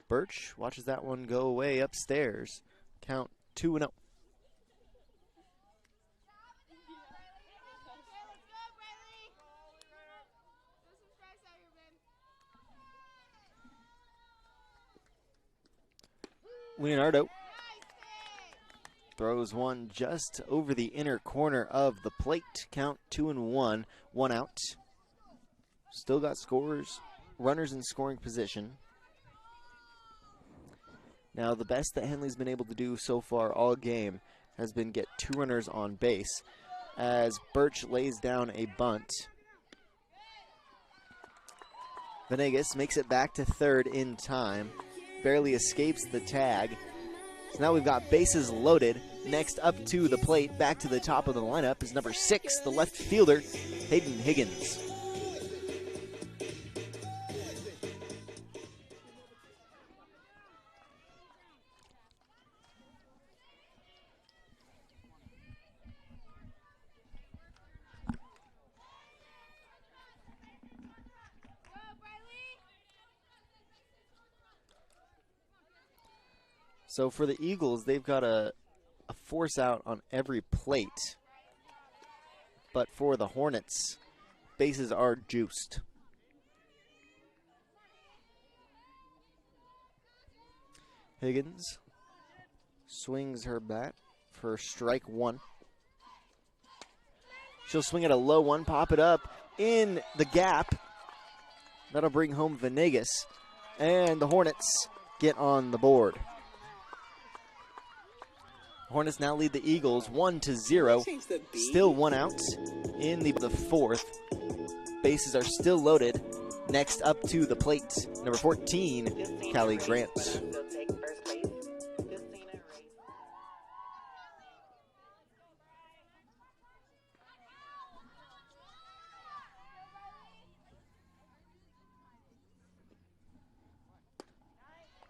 Birch watches that one go away upstairs. Count 2-0. Leonardo throws one just over the inner corner of the plate. Count 2-1. 1 out. Still got runners in scoring position. Now, the best that Henley's been able to do so far all game has been get 2 runners on base as Birch lays down a bunt. Venegas makes it back to third in time. Barely escapes the tag. So now we've got bases loaded. Next up to the plate, back to the top of the lineup, is number 6, the left fielder, Hayden Higgins. So for the Eagles, they've got a force out on every plate. But for the Hornets, bases are juiced. Higgins swings her bat for strike 1. She'll swing at a low one, pop it up in the gap. That'll bring home Venegas. And the Hornets get on the board. Hornets now lead the Eagles 1-0. Still 1 out in the 4th. Bases are still loaded. Next up to the plate, number 14, Callie Grant.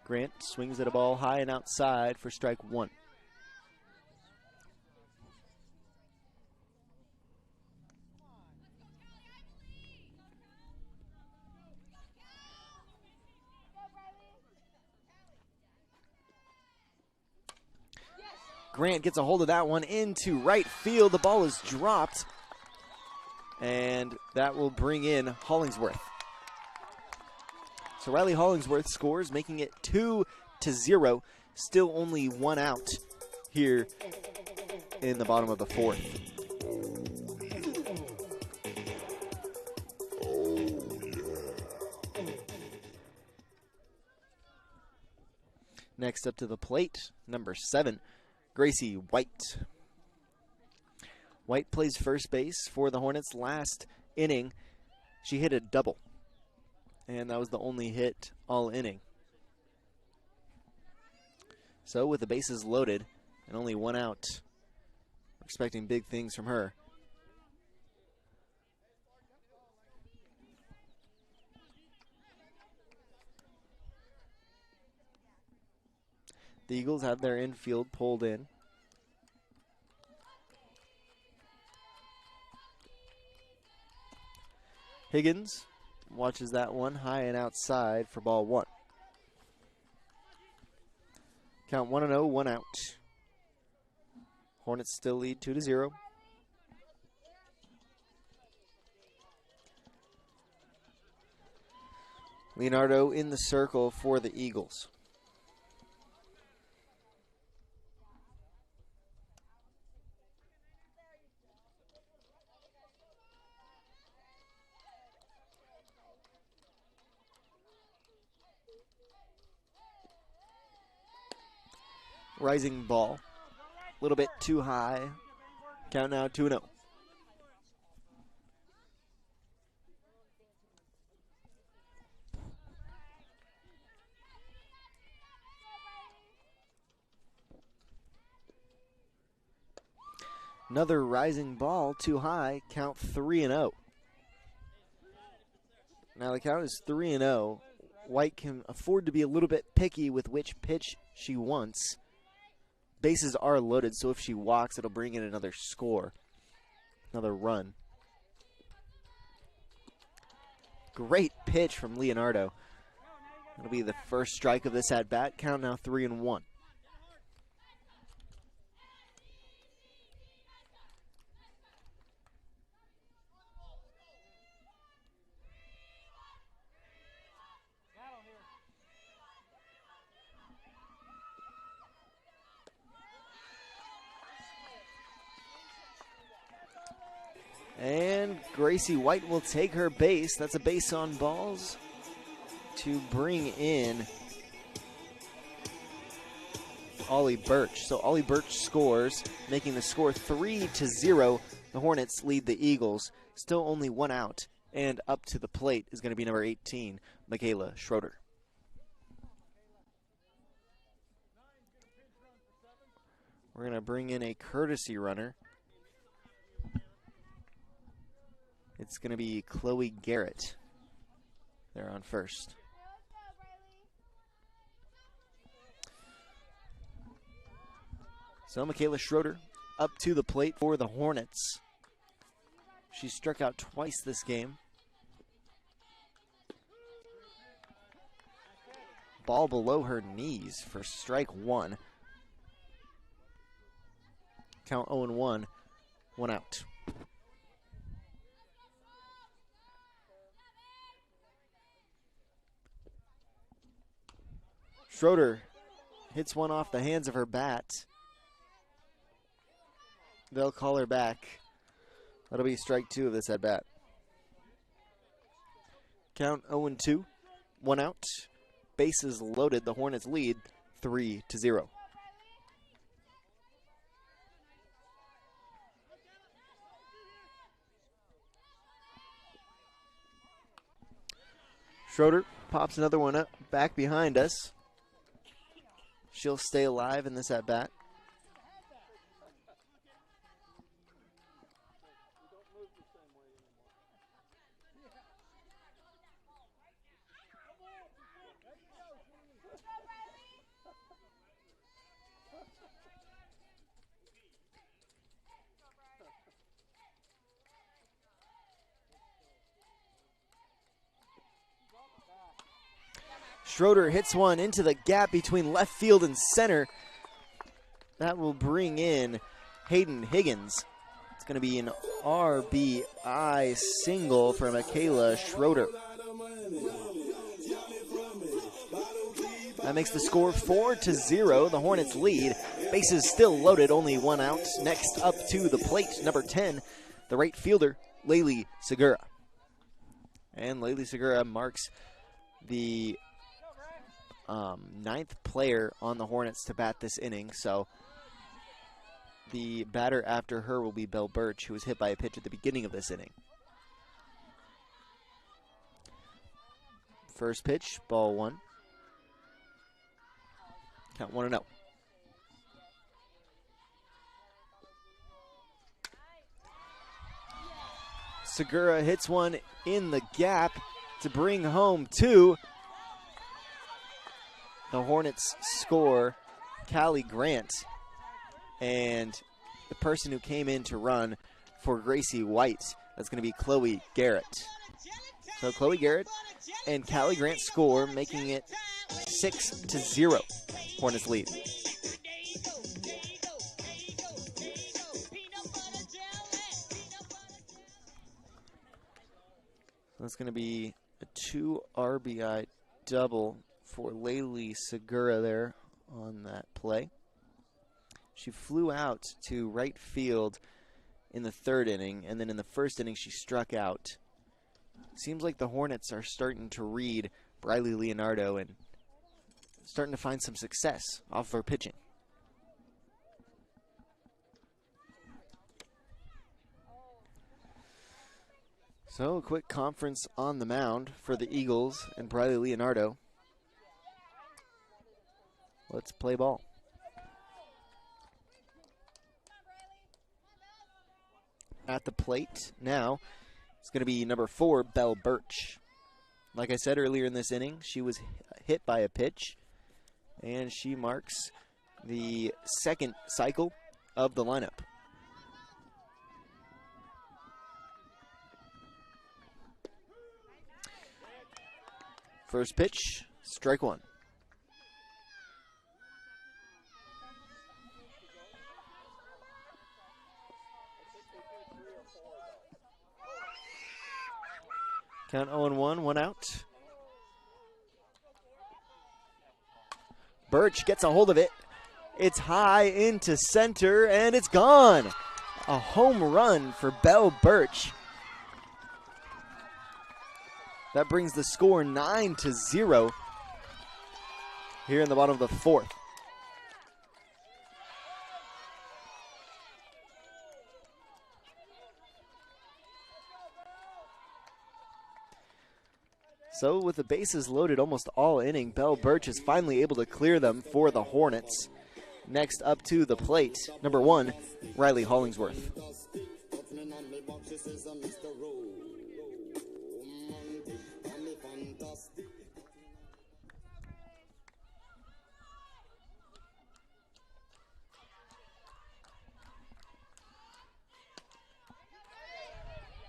Grant swings at a ball high and outside for strike 1. Grant gets a hold of that one into right field. The ball is dropped, and that will bring in Hollingsworth. So Riley Hollingsworth scores, making it 2-0. Still only one out here in the bottom of the fourth. Next up to the plate, number 7, Gracie White. White plays first base for the Hornets. Last inning, she hit a double, and that was the only hit all inning. So with the bases loaded and only one out, we're expecting big things from her. The Eagles have their infield pulled in. Higgins watches that one high and outside for ball 1. Count 1-0, 1 out. Hornets still lead 2-0. Leonardo in the circle for the Eagles. Rising ball, a little bit too high. Count now 2-0. Another rising ball, too high. Count 3-0. Now the count is 3-0. White can afford to be a little bit picky with which pitch she wants. Bases are loaded, so if she walks, it'll bring in another score, another run. Great pitch from Leonardo. That'll be the first strike of this at-bat. Count now 3-1. And Gracie White will take her base. That's a base on balls to bring in Ollie Birch. So Ollie Birch scores, making the score 3-0. The Hornets lead the Eagles. Still only one out. And up to the plate is going to be number 18, Michaela Schroeder. We're going to bring in a courtesy runner. It's going to be Chloe Garrett there on first. So Michaela Schroeder up to the plate for the Hornets. She struck out twice this game. Ball below her knees for strike 1. Count 0-1, 1 out. Schroeder hits one off the hands of her bat. They'll call her back. That'll be strike 2 of this at bat. Count 0-2, 1 out. Bases loaded. The Hornets lead 3-0. Schroeder pops another one up back behind us. She'll stay alive in this at-bat. Schroeder hits one into the gap between left field and center. That will bring in Hayden Higgins. It's going to be an RBI single for Michaela Schroeder. That makes the score 4-0. The Hornets lead. Bases still loaded, only one out. Next up to the plate, number 10, the right fielder, Laylee Segura. And Laylee Segura marks the ninth player on the Hornets to bat this inning. So the batter after her will be Belle Birch, who was hit by a pitch at the beginning of this inning. First pitch, ball one. Count 1-0. Segura hits one in the gap to bring home two. The Hornets score Callie Grant, and the person who came in to run for Gracie White, that's going to be Chloe Garrett. So Chloe Garrett and Callie Grant score, making it 6-0. Hornets lead. That's going to be a 2 RBI double for Laylee Segura there on that play. She flew out to right field in the third inning, and then in the first inning she struck out. Seems like the Hornets are starting to read Briley Leonardo and starting to find some success off of her pitching. So a quick conference on the mound for the Eagles and Briley Leonardo. Let's play ball. At the plate now, it's going to be number 4, Belle Birch. Like I said earlier in this inning, she was hit by a pitch, and she marks the second cycle of the lineup. First pitch, strike one. Count 0-1, one out. Birch gets a hold of it. It's high into center, and it's gone. A home run for Belle Birch. That brings the score 9-0 here in the bottom of the fourth. So with the bases loaded almost all inning, Belle Birch is finally able to clear them for the Hornets. Next up to the plate, number 1, Riley Hollingsworth.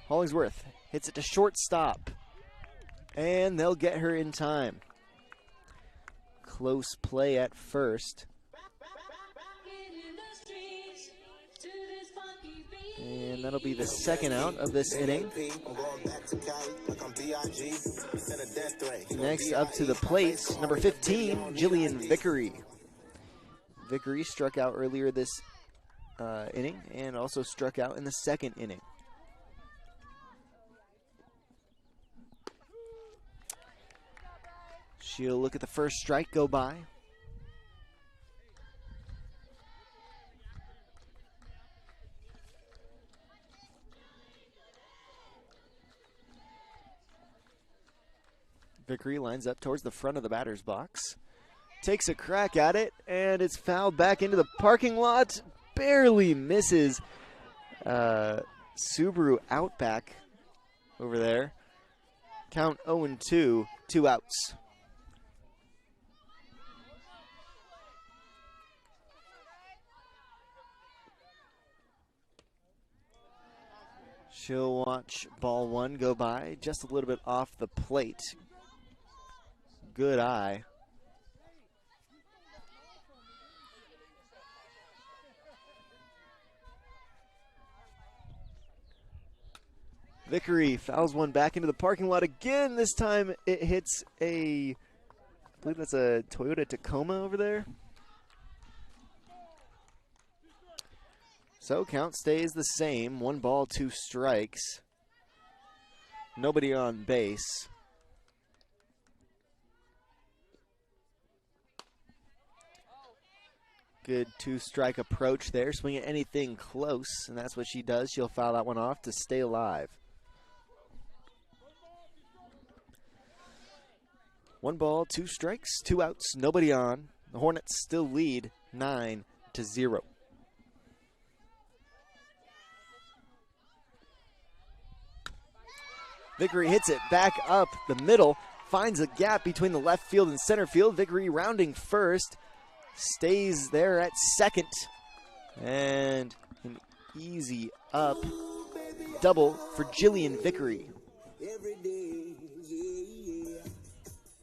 Hollingsworth hits it to shortstop, and they'll get her in time. Close play at first. And that'll be the second out of this inning. Next up to the plate, number 15, Jillian Vickery. Vickery struck out earlier this inning and also struck out in the second inning. She'll look at the first strike go by. Vickery lines up towards the front of the batter's box. Takes a crack at it, and it's fouled back into the parking lot. Barely misses Subaru Outback over there. Count 0-2, 2 outs. She'll watch ball one go by, just a little bit off the plate. Good eye. Vickery fouls one back into the parking lot again. This time it hits a believe that's a Toyota Tacoma over there. So count stays the same. 1 ball, 2 strikes. Nobody on base. Good 2-strike approach there. Swing at anything close, and that's what she does. She'll foul that one off to stay alive. 1 ball, 2 strikes, 2 outs, nobody on. The Hornets still lead 9-0. Vickery hits it back up the middle, finds a gap between the left field and center field. Vickery rounding first, stays there at second, and an easy up double for Jillian Vickery. Every day, yeah,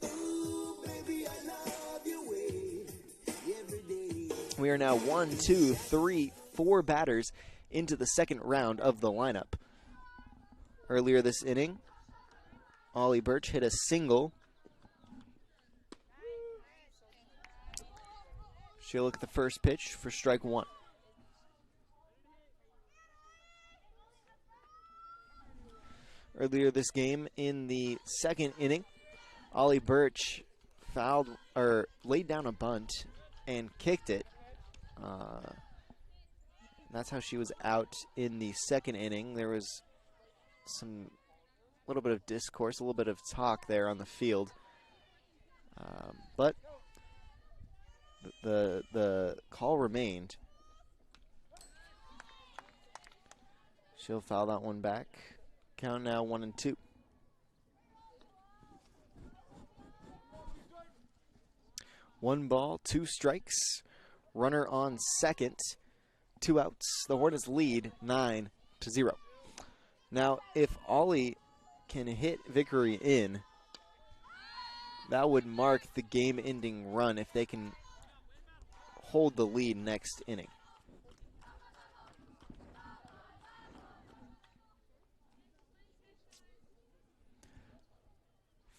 yeah. Ooh, baby, I love your way. Every day. We are now 1, 2, 3, 4 batters into the second round of the lineup. Earlier this inning, Ollie Birch hit a single. She'll look at the first pitch for strike 1. Earlier this game in the second inning, Ollie Birch laid down a bunt and kicked it. That's how she was out in the second inning. There was some little bit of discourse, a little bit of talk there on the field, but the call remained. She'll foul that one back. Count now 1-2. One ball, 2 strikes. Runner on second. 2 outs. The Hornets lead 9-0. Now, if Ollie can hit Vickery in, that would mark the game-ending run if they can hold the lead next inning.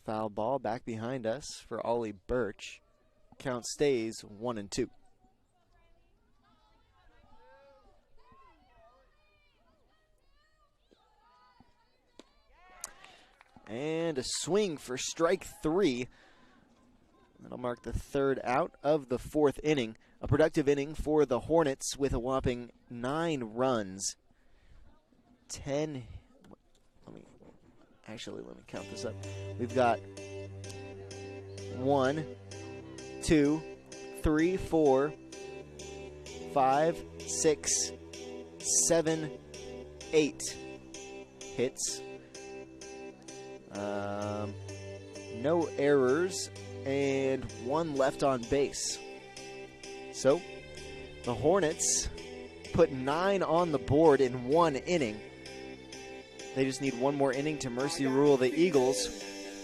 Foul ball back behind us for Ollie Birch. Count stays 1-2. And a swing for strike 3. That'll mark the 3rd out of the 4th inning. A productive inning for the Hornets with a whopping 9 runs. 10. Let me count this up. We've got 1, 2, 3, 4, 5, 6, 7, 8 hits. No errors and 1 left on base. So the Hornets put 9 on the board in 1 inning. They just need 1 more inning to mercy rule the Eagles.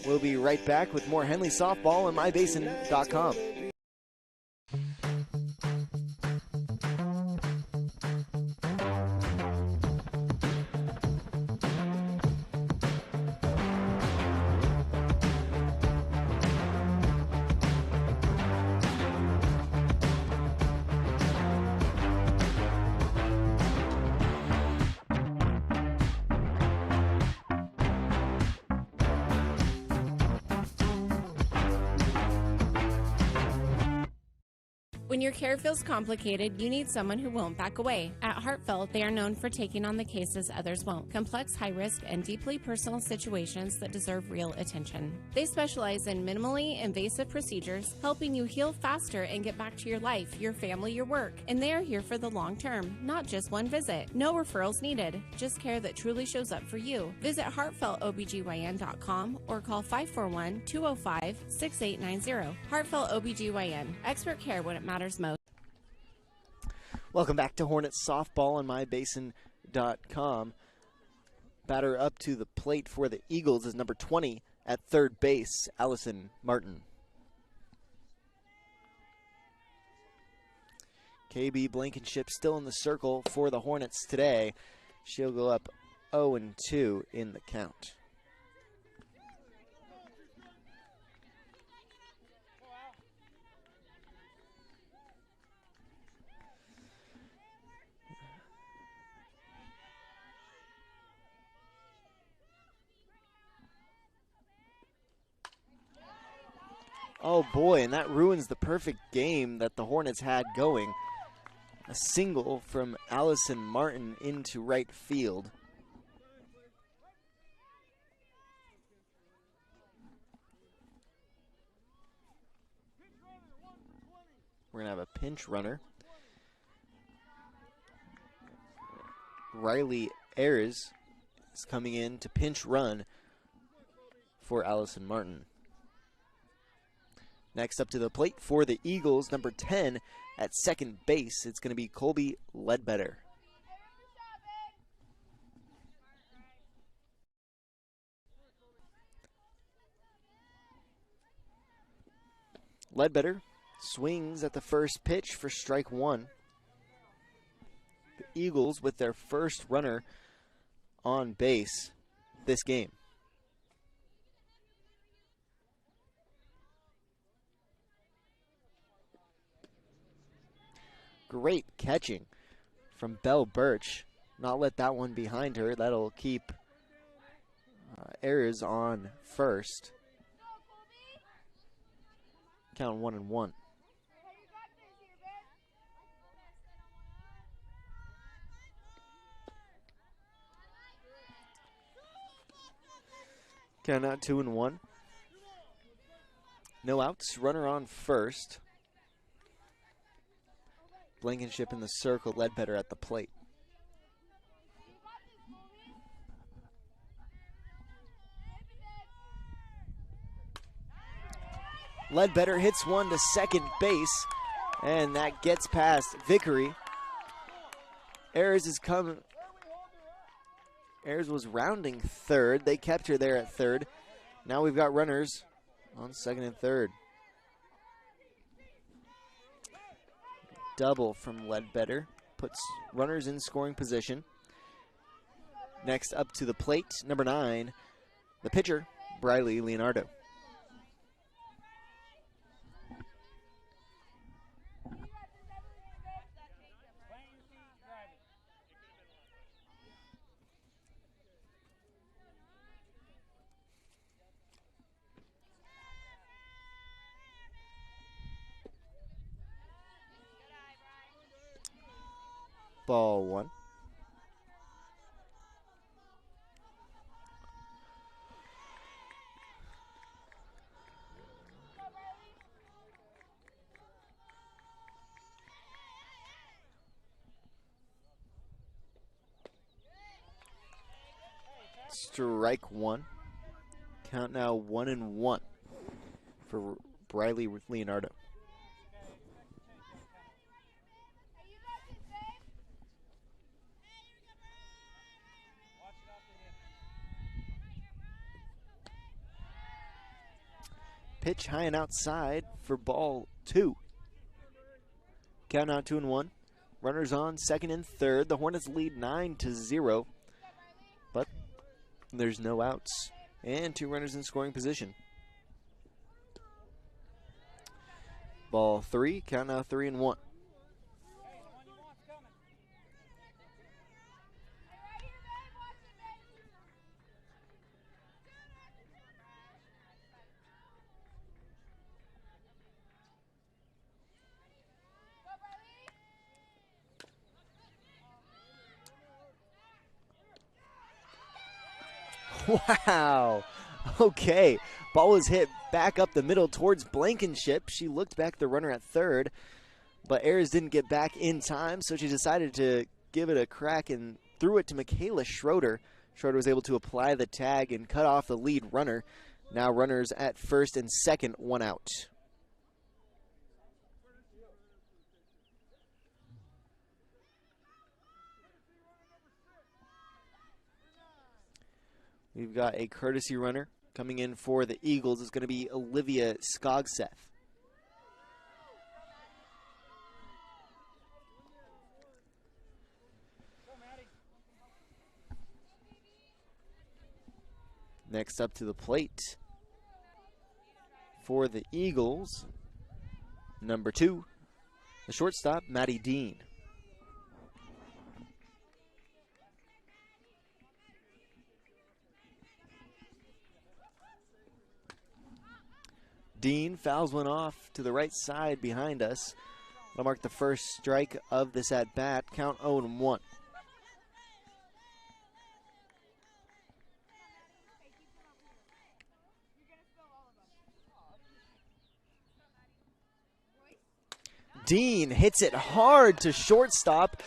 We'll be right back with more Henley softball on mybasin.com. When your care feels complicated, you need someone who won't back away. At Heartfelt, they are known for taking on the cases others won't. Complex, high-risk, and deeply personal situations that deserve real attention. They specialize in minimally invasive procedures, helping you heal faster and get back to your life, your family, your work. And they are here for the long term, not just one visit. No referrals needed, just care that truly shows up for you. Visit heartfeltobgyn.com or call 541-205-6890. Heartfelt OBGYN, expert care when it matters most. Welcome back to Hornets softball on mybasin.com. Batter up to the plate for the Eagles is number 20 at third base, Allison Martin. KB Blankenship still in the circle for the Hornets today. She'll go up 0-2 in the count. Oh boy, and that ruins the perfect game that the Hornets had going. A single from Allison Martin into right field. We're going to have a pinch runner. Riley Ayers is coming in to pinch run for Allison Martin. Next up to the plate for the Eagles, number 10 at second base. It's going to be Colby Ledbetter. Ledbetter swings at the first pitch for strike one. The Eagles with their first runner on base this game. Great catching from Belle Birch. Not let that one behind her. That'll keep Ayers on first. Count 1-1. Count out 2-1. No outs. Runner on first. Blankenship in the circle. Ledbetter at the plate. Ledbetter hits one to second base, and that gets past Vickery. Ayers was rounding third. They kept her there at third. Now we've got runners on second and third. Double from Ledbetter puts runners in scoring position. Next up to the plate, number 9, the pitcher, Briley Leonardo. Ball one. Strike one. Count now 1-1 for Briley Leonardo. Pitch high and outside for ball 2. Count out 2-1. Runners on second and third. The Hornets lead 9-0, but there's no outs and 2 runners in scoring position. Ball 3. Count now 3-1. Wow. Okay. Ball was hit back up the middle towards Blankenship. She looked back the runner at third, but Ayers didn't get back in time, so she decided to give it a crack and threw it to Michaela Schroeder. Schroeder was able to apply the tag and cut off the lead runner. Now runners at first and second, 1 out. We've got a courtesy runner coming in for the Eagles. It's going to be Olivia Skogseth. Next up to the plate for the Eagles, number 2, the shortstop, Maddie Dean. Dean fouls one off to the right side behind us. That'll mark the first strike of this at-bat. Count 0-1. Dean hits it hard to shortstop.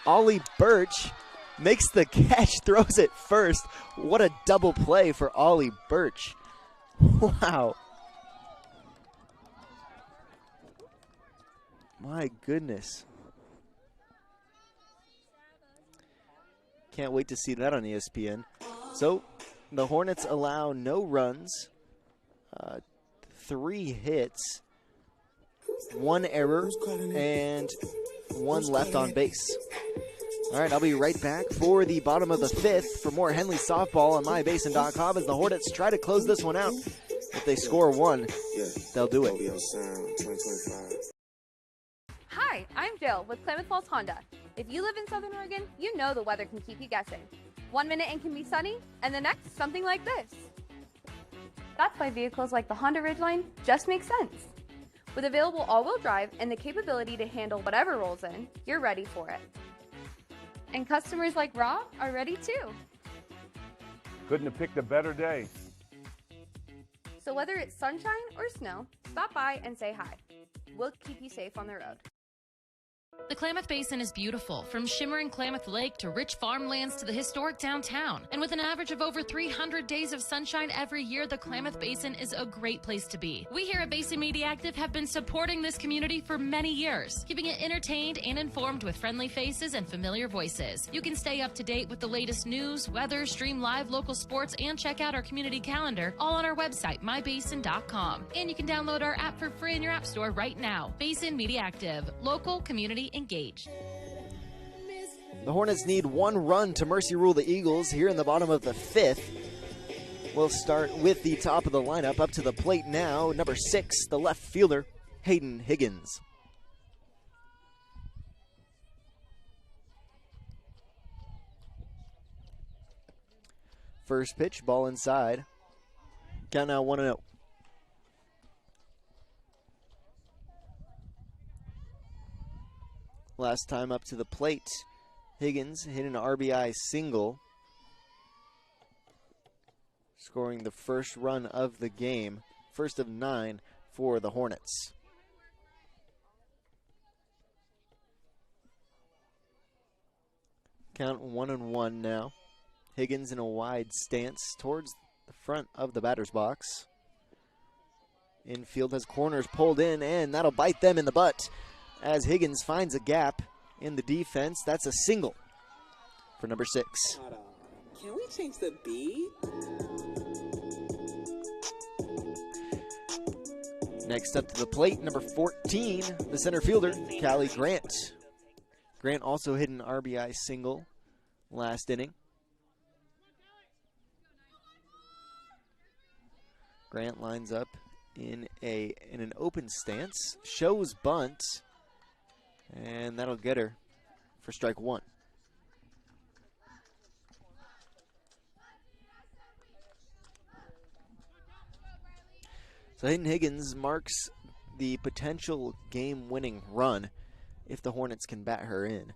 Ollie Birch makes the catch, throws it first. What a double play for Ollie Birch. Wow. My goodness. Can't wait to see that on ESPN. So the Hornets allow no runs, 3 hits, 1 error, and 1 left on base. All right, I'll be right back for the bottom of the 5th for more Henley softball on mybasin.com as the Hornets try to close this one out. If they score 1, they'll do it. Hi, I'm Jill with Klamath Falls Honda. If you live in Southern Oregon, you know the weather can keep you guessing. 1 minute it can be sunny, and the next something like this. That's why vehicles like the Honda Ridgeline just make sense. With available all-wheel drive and the capability to handle whatever rolls in, you're ready for it. And customers like Rob are ready too. Couldn't have picked a better day. So whether it's sunshine or snow, stop by and say hi. We'll keep you safe on the road. The Klamath Basin is beautiful, from shimmering Klamath Lake to rich farmlands to the historic downtown. And with an average of over 300 days of sunshine every year, the Klamath Basin is a great place to be. We here at Basin Media Active have been supporting this community for many years, keeping it entertained and informed with friendly faces and familiar voices. You can stay up to date with the latest news, weather, stream live local sports, and check out our community calendar, all on our website, mybasin.com. And you can download our app for free in your app store right now. Basin Media Active, local community engaged. The Hornets need 1 run to mercy rule the Eagles here in the bottom of the 5th. We'll start with the top of the lineup. Up to the plate now, number 6, the left fielder, Hayden Higgins. First pitch, ball inside. Count now 1-0. Last time up to the plate, Higgins hit an RBI single, scoring the first run of the game, first of 9 for the Hornets. Count 1-1 now. Higgins in a wide stance towards the front of the batter's box. Infield has corners pulled in, and that'll bite them in the butt. As Higgins finds a gap in the defense, that's a single for number 6. Can we change the beat? Next up to the plate, number 14, the center fielder, Callie Grant. Grant also hit an RBI single last inning. Grant lines up in an open stance, shows bunt, and that'll get her for strike 1. So Hayden Higgins marks the potential game-winning run if the Hornets can bat her in.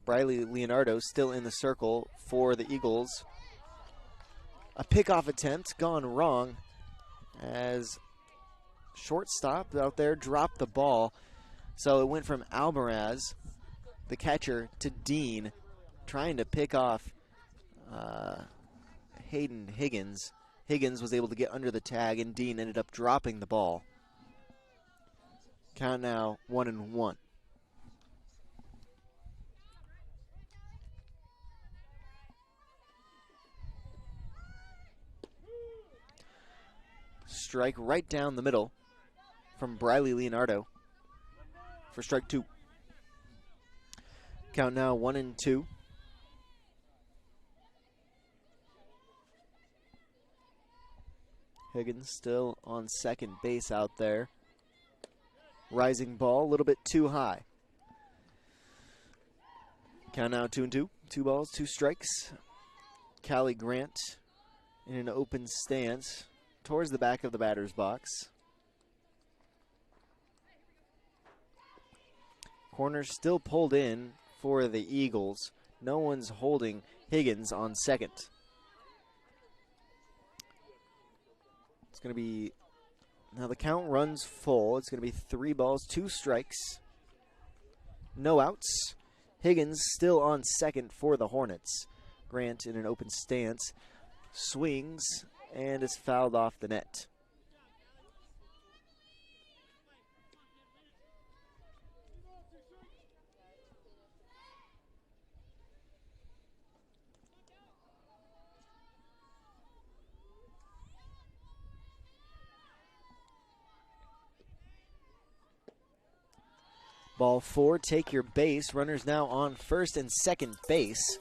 Briley Leonardo still in the circle for the Eagles. A pickoff attempt gone wrong as shortstop out there dropped the ball. So it went from Almaraz, the catcher, to Dean, trying to pick off Hayden Higgins. Higgins was able to get under the tag, and Dean ended up dropping the ball. Count now 1-1. Strike right down the middle from Briley Leonardo for strike 2. Count now 1-2. Higgins still on second base out there. Rising ball, a little bit too high. Count now 2-2. 2 balls, 2 strikes. Callie Grant in an open stance towards the back of the batter's box. Corner still pulled in for the Eagles. No one's holding Higgins on second. It's going to be, now the count runs full. It's going to be 3 balls, 2 strikes. No outs. Higgins still on second for the Hornets. Grant in an open stance swings and is fouled off the net. Ball 4, take your base. Runners now on first and second base.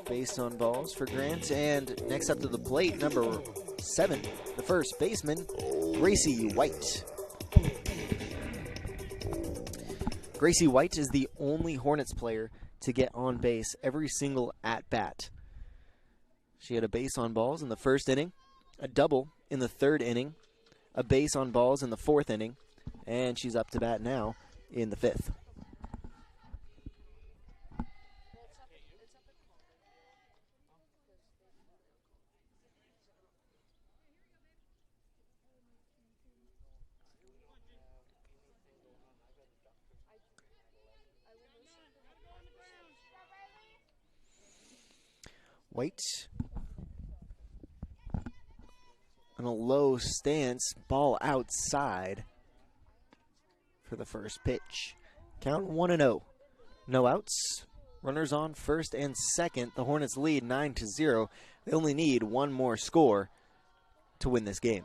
Base on balls for Grant. And next up to the plate, number 7, the first baseman, Gracie White. Gracie White is the only Hornets player to get on base every single at-bat. She had a base on balls in the first inning, a double in the third inning, a base on balls in the fourth inning, and she's up to bat now in the fifth. White on a low stance, ball outside for the first pitch. Count 1-0. No outs. Runners on first and second. The Hornets lead 9-0. They only need one more score to win this game.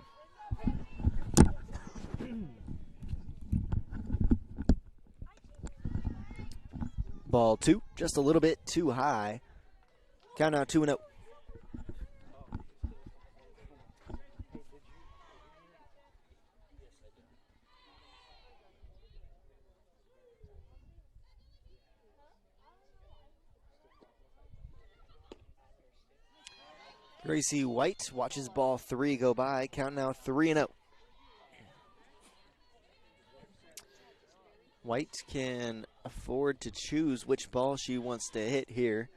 Ball 2, just a little bit too high. Count now 2-0. Gracie White watches ball 3 go by. Count now 3-0. White can afford to choose which ball she wants to hit here.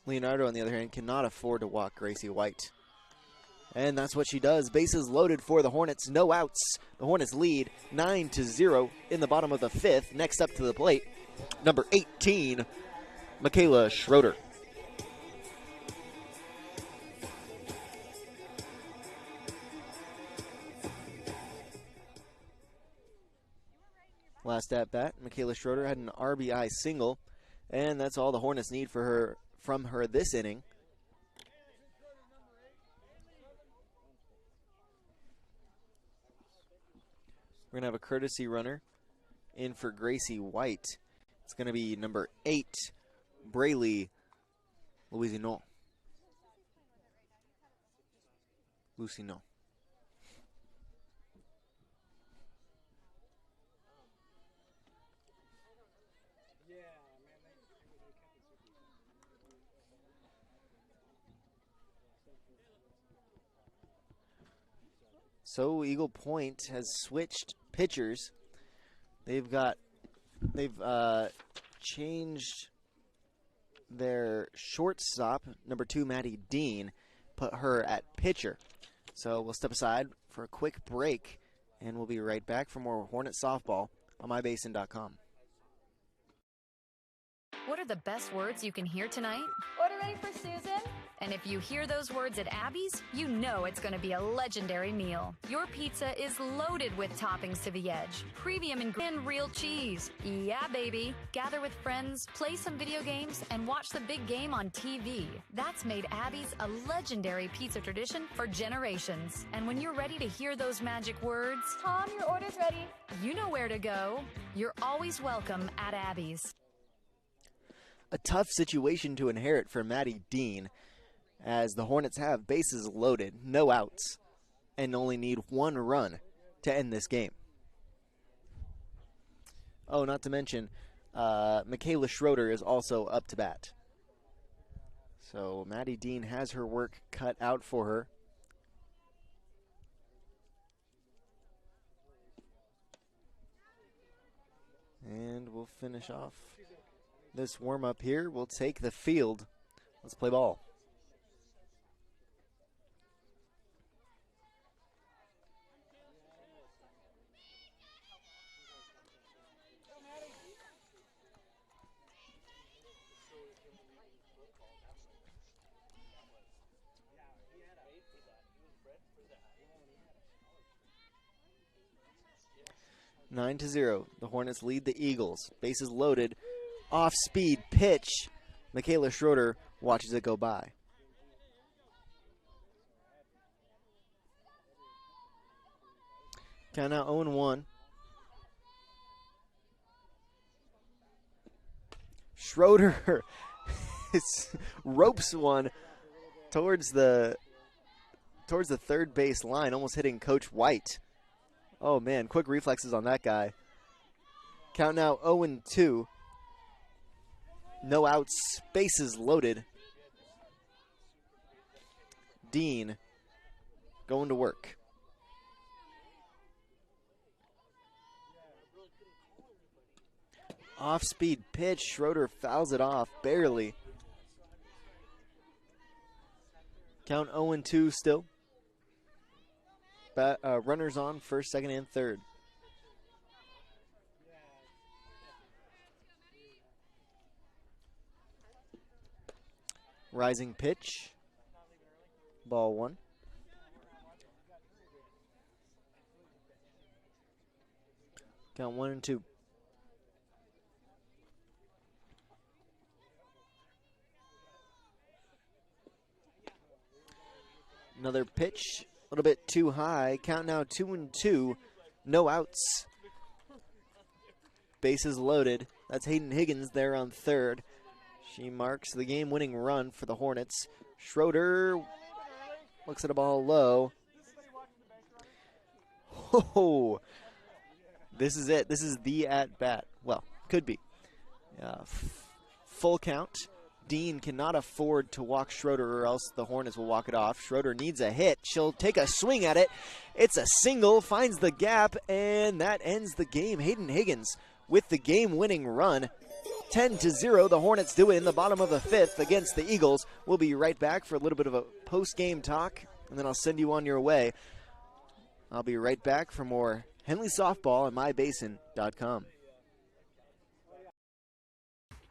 Leonardo, on the other hand, cannot afford to walk Gracie White. And that's what she does. Bases loaded for the Hornets. No outs. The Hornets lead 9-0 in the bottom of the fifth. Next up to the plate, number 18, Michaela Schroeder. Last at bat, Michaela Schroeder had an RBI single, and that's all the Hornets need from her this inning. We're going to have a courtesy runner in for Gracie White. It's going to be number 8, Braylee Louisinon. So Eagle Point has switched pitchers. They've changed their shortstop, number 2, Maddie Dean, put her at pitcher. So we'll step aside for a quick break, and we'll be right back for more Hornet softball on mybasin.com. What are the best words you can hear tonight? Order ready for Susan? And if you hear those words at Abby's, you know it's going to be a legendary meal. Your pizza is loaded with toppings to the edge, premium and real cheese. Yeah, baby. Gather with friends, play some video games, and watch the big game on TV. That's made Abby's a legendary pizza tradition for generations. And when you're ready to hear those magic words, Tom, your order's ready. You know where to go. You're always welcome at Abby's. A tough situation to inherit for Maddie Dean, as the Hornets have bases loaded, no outs, and only need one run to end this game. Oh, not to mention, Michaela Schroeder is also up to bat. So Maddie Dean has her work cut out for her. And we'll finish off this warm-up here. We'll take the field. Let's play ball. Nine to 0. The Hornets lead the Eagles. Bases loaded. Off-speed pitch. Michaela Schroeder watches it go by. Count now 0-1. Schroeder ropes one towards the third base line, almost hitting Coach White. Oh, man, quick reflexes on that guy. Count now 0-2. No outs, bases loaded. Dean going to work. Off-speed pitch, Schroeder fouls it off, barely. Count 0-2 still. Runners on first, second, and third. Rising pitch. Ball one. Count 1-2. Another pitch. A little bit too high. Count now 2-2. No outs. Bases loaded. That's Hayden Higgins there on third. She marks the game-winning run for the Hornets. Schroeder looks at a ball low. Oh, this is it. This is the at-bat. Well, could be. Full count. Dean cannot afford to walk Schroeder or else the Hornets will walk it off. Schroeder needs a hit. She'll take a swing at it. It's a single, finds the gap, and that ends the game. Hayden Higgins with the game-winning run. 10-0, the Hornets do it in the bottom of the fifth against the Eagles. We'll be right back for a little bit of a post-game talk, and then I'll send you on your way. I'll be right back for more Henley Softball at mybasin.com.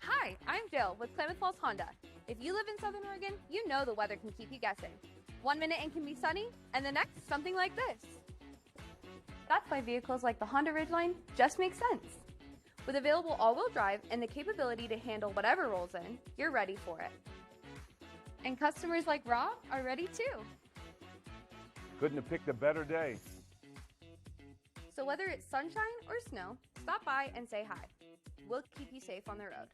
Hi, I'm Jill with Klamath Falls Honda. If you live in Southern Oregon, you know the weather can keep you guessing. 1 minute it can be sunny, and the next, something like this. That's why vehicles like the Honda Ridgeline just make sense. With available all-wheel drive and the capability to handle whatever rolls in, you're ready for it. And customers like Rob are ready too. Couldn't have picked a better day. So whether it's sunshine or snow, stop by and say hi. We'll keep you safe on the road.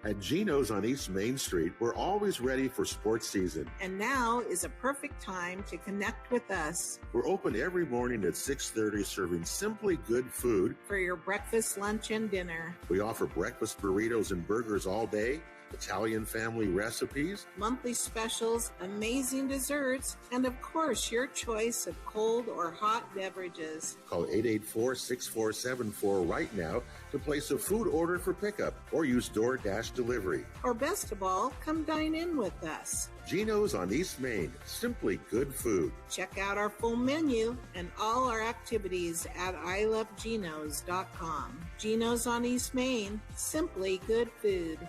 At Geno's on East Main Street, we're always ready for sports season. And now is a perfect time to connect with us. We're open every morning at 6:30, serving simply good food. For your breakfast, lunch, and dinner. We offer breakfast burritos and burgers all day, Italian family recipes, monthly specials, amazing desserts, and of course, your choice of cold or hot beverages. Call 884-6474 right now to place a food order for pickup or use DoorDash delivery. Or best of all, come dine in with us. Geno's on East Main, simply good food. Check out our full menu and all our activities at ilovegenos.com. Geno's on East Main, simply good food.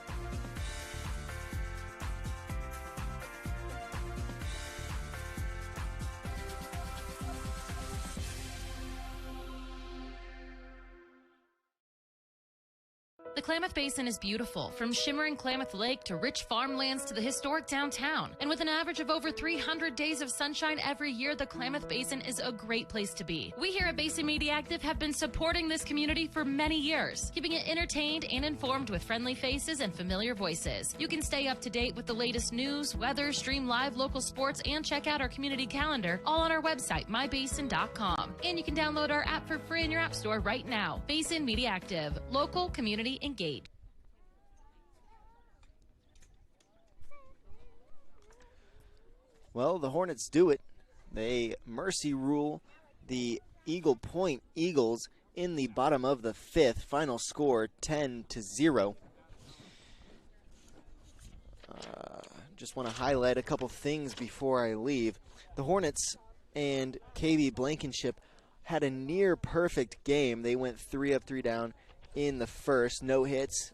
The Klamath Basin is beautiful, from shimmering Klamath Lake to rich farmlands to the historic downtown. And with an average of over 300 days of sunshine every year, the Klamath Basin is a great place to be. We here at Basin Media Active have been supporting this community for many years, keeping it entertained and informed with friendly faces and familiar voices. You can stay up to date with the latest news, weather, stream live local sports, and check out our community calendar, all on our website, mybasin.com. And you can download our app for free in your app store right now. Basin Media Active, local, community, engaged. Well, the Hornets do it. They mercy rule the Eagle Point Eagles in the bottom of the 5th. Final score 10-0. Just want to highlight a couple things before I leave. The Hornets and KB Blankenship had a near perfect game. They went 3 up, 3 down in the first. No hits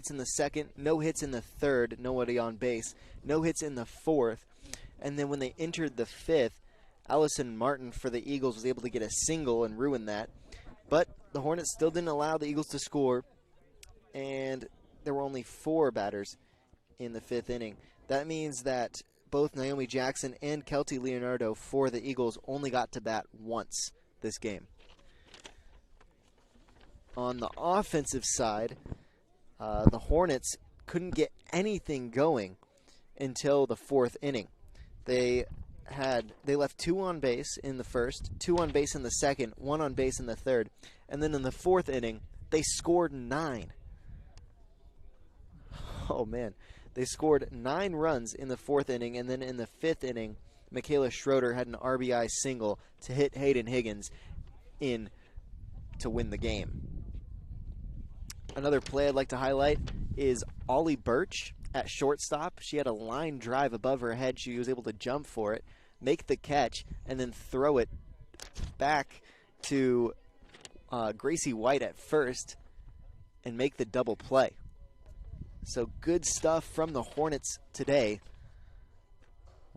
in the second, no hits in the third, nobody on base, no hits in the fourth. And then when they entered the 5th, Allison Martin for the Eagles was able to get a single and ruin that. But the Hornets still didn't allow the Eagles to score, and there were only 4 batters in the 5th inning. That means that both Naomi Jackson and Kelty Leonardo for the Eagles only got to bat once this game. On the offensive side, the Hornets couldn't get anything going until the 4th inning. They left 2 on base in the first, 2 on base in the second, 1 on base in the third, and then in the 4th inning, they scored 9. Oh, man. They scored 9 runs in the 4th inning, and then in the 5th inning, Michaela Schroeder had an RBI single to hit Hayden Higgins in to win the game. Another play I'd like to highlight is Ollie Birch at shortstop. She had a line drive above her head. She was able to jump for it, make the catch, and then throw it back to Gracie White at first and make the double play. So good stuff from the Hornets today.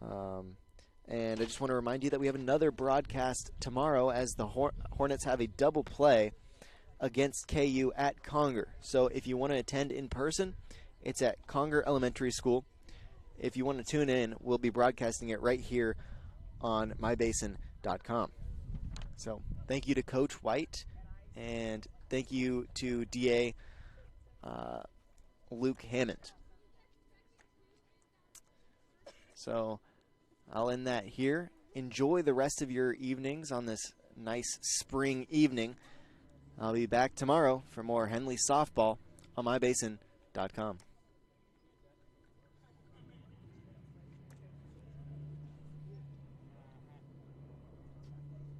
And I just want to remind you that we have another broadcast tomorrow as the Hornets have a double play against KU at Conger. So if you want to attend in person, it's at Conger Elementary School. If you want to tune in, we'll be broadcasting it right here on mybasin.com. So thank you to Coach White, and thank you to DA Luke Hammond. So I'll end that here. Enjoy the rest of your evenings on this nice spring evening. I'll be back tomorrow for more Henley softball on mybasin.com.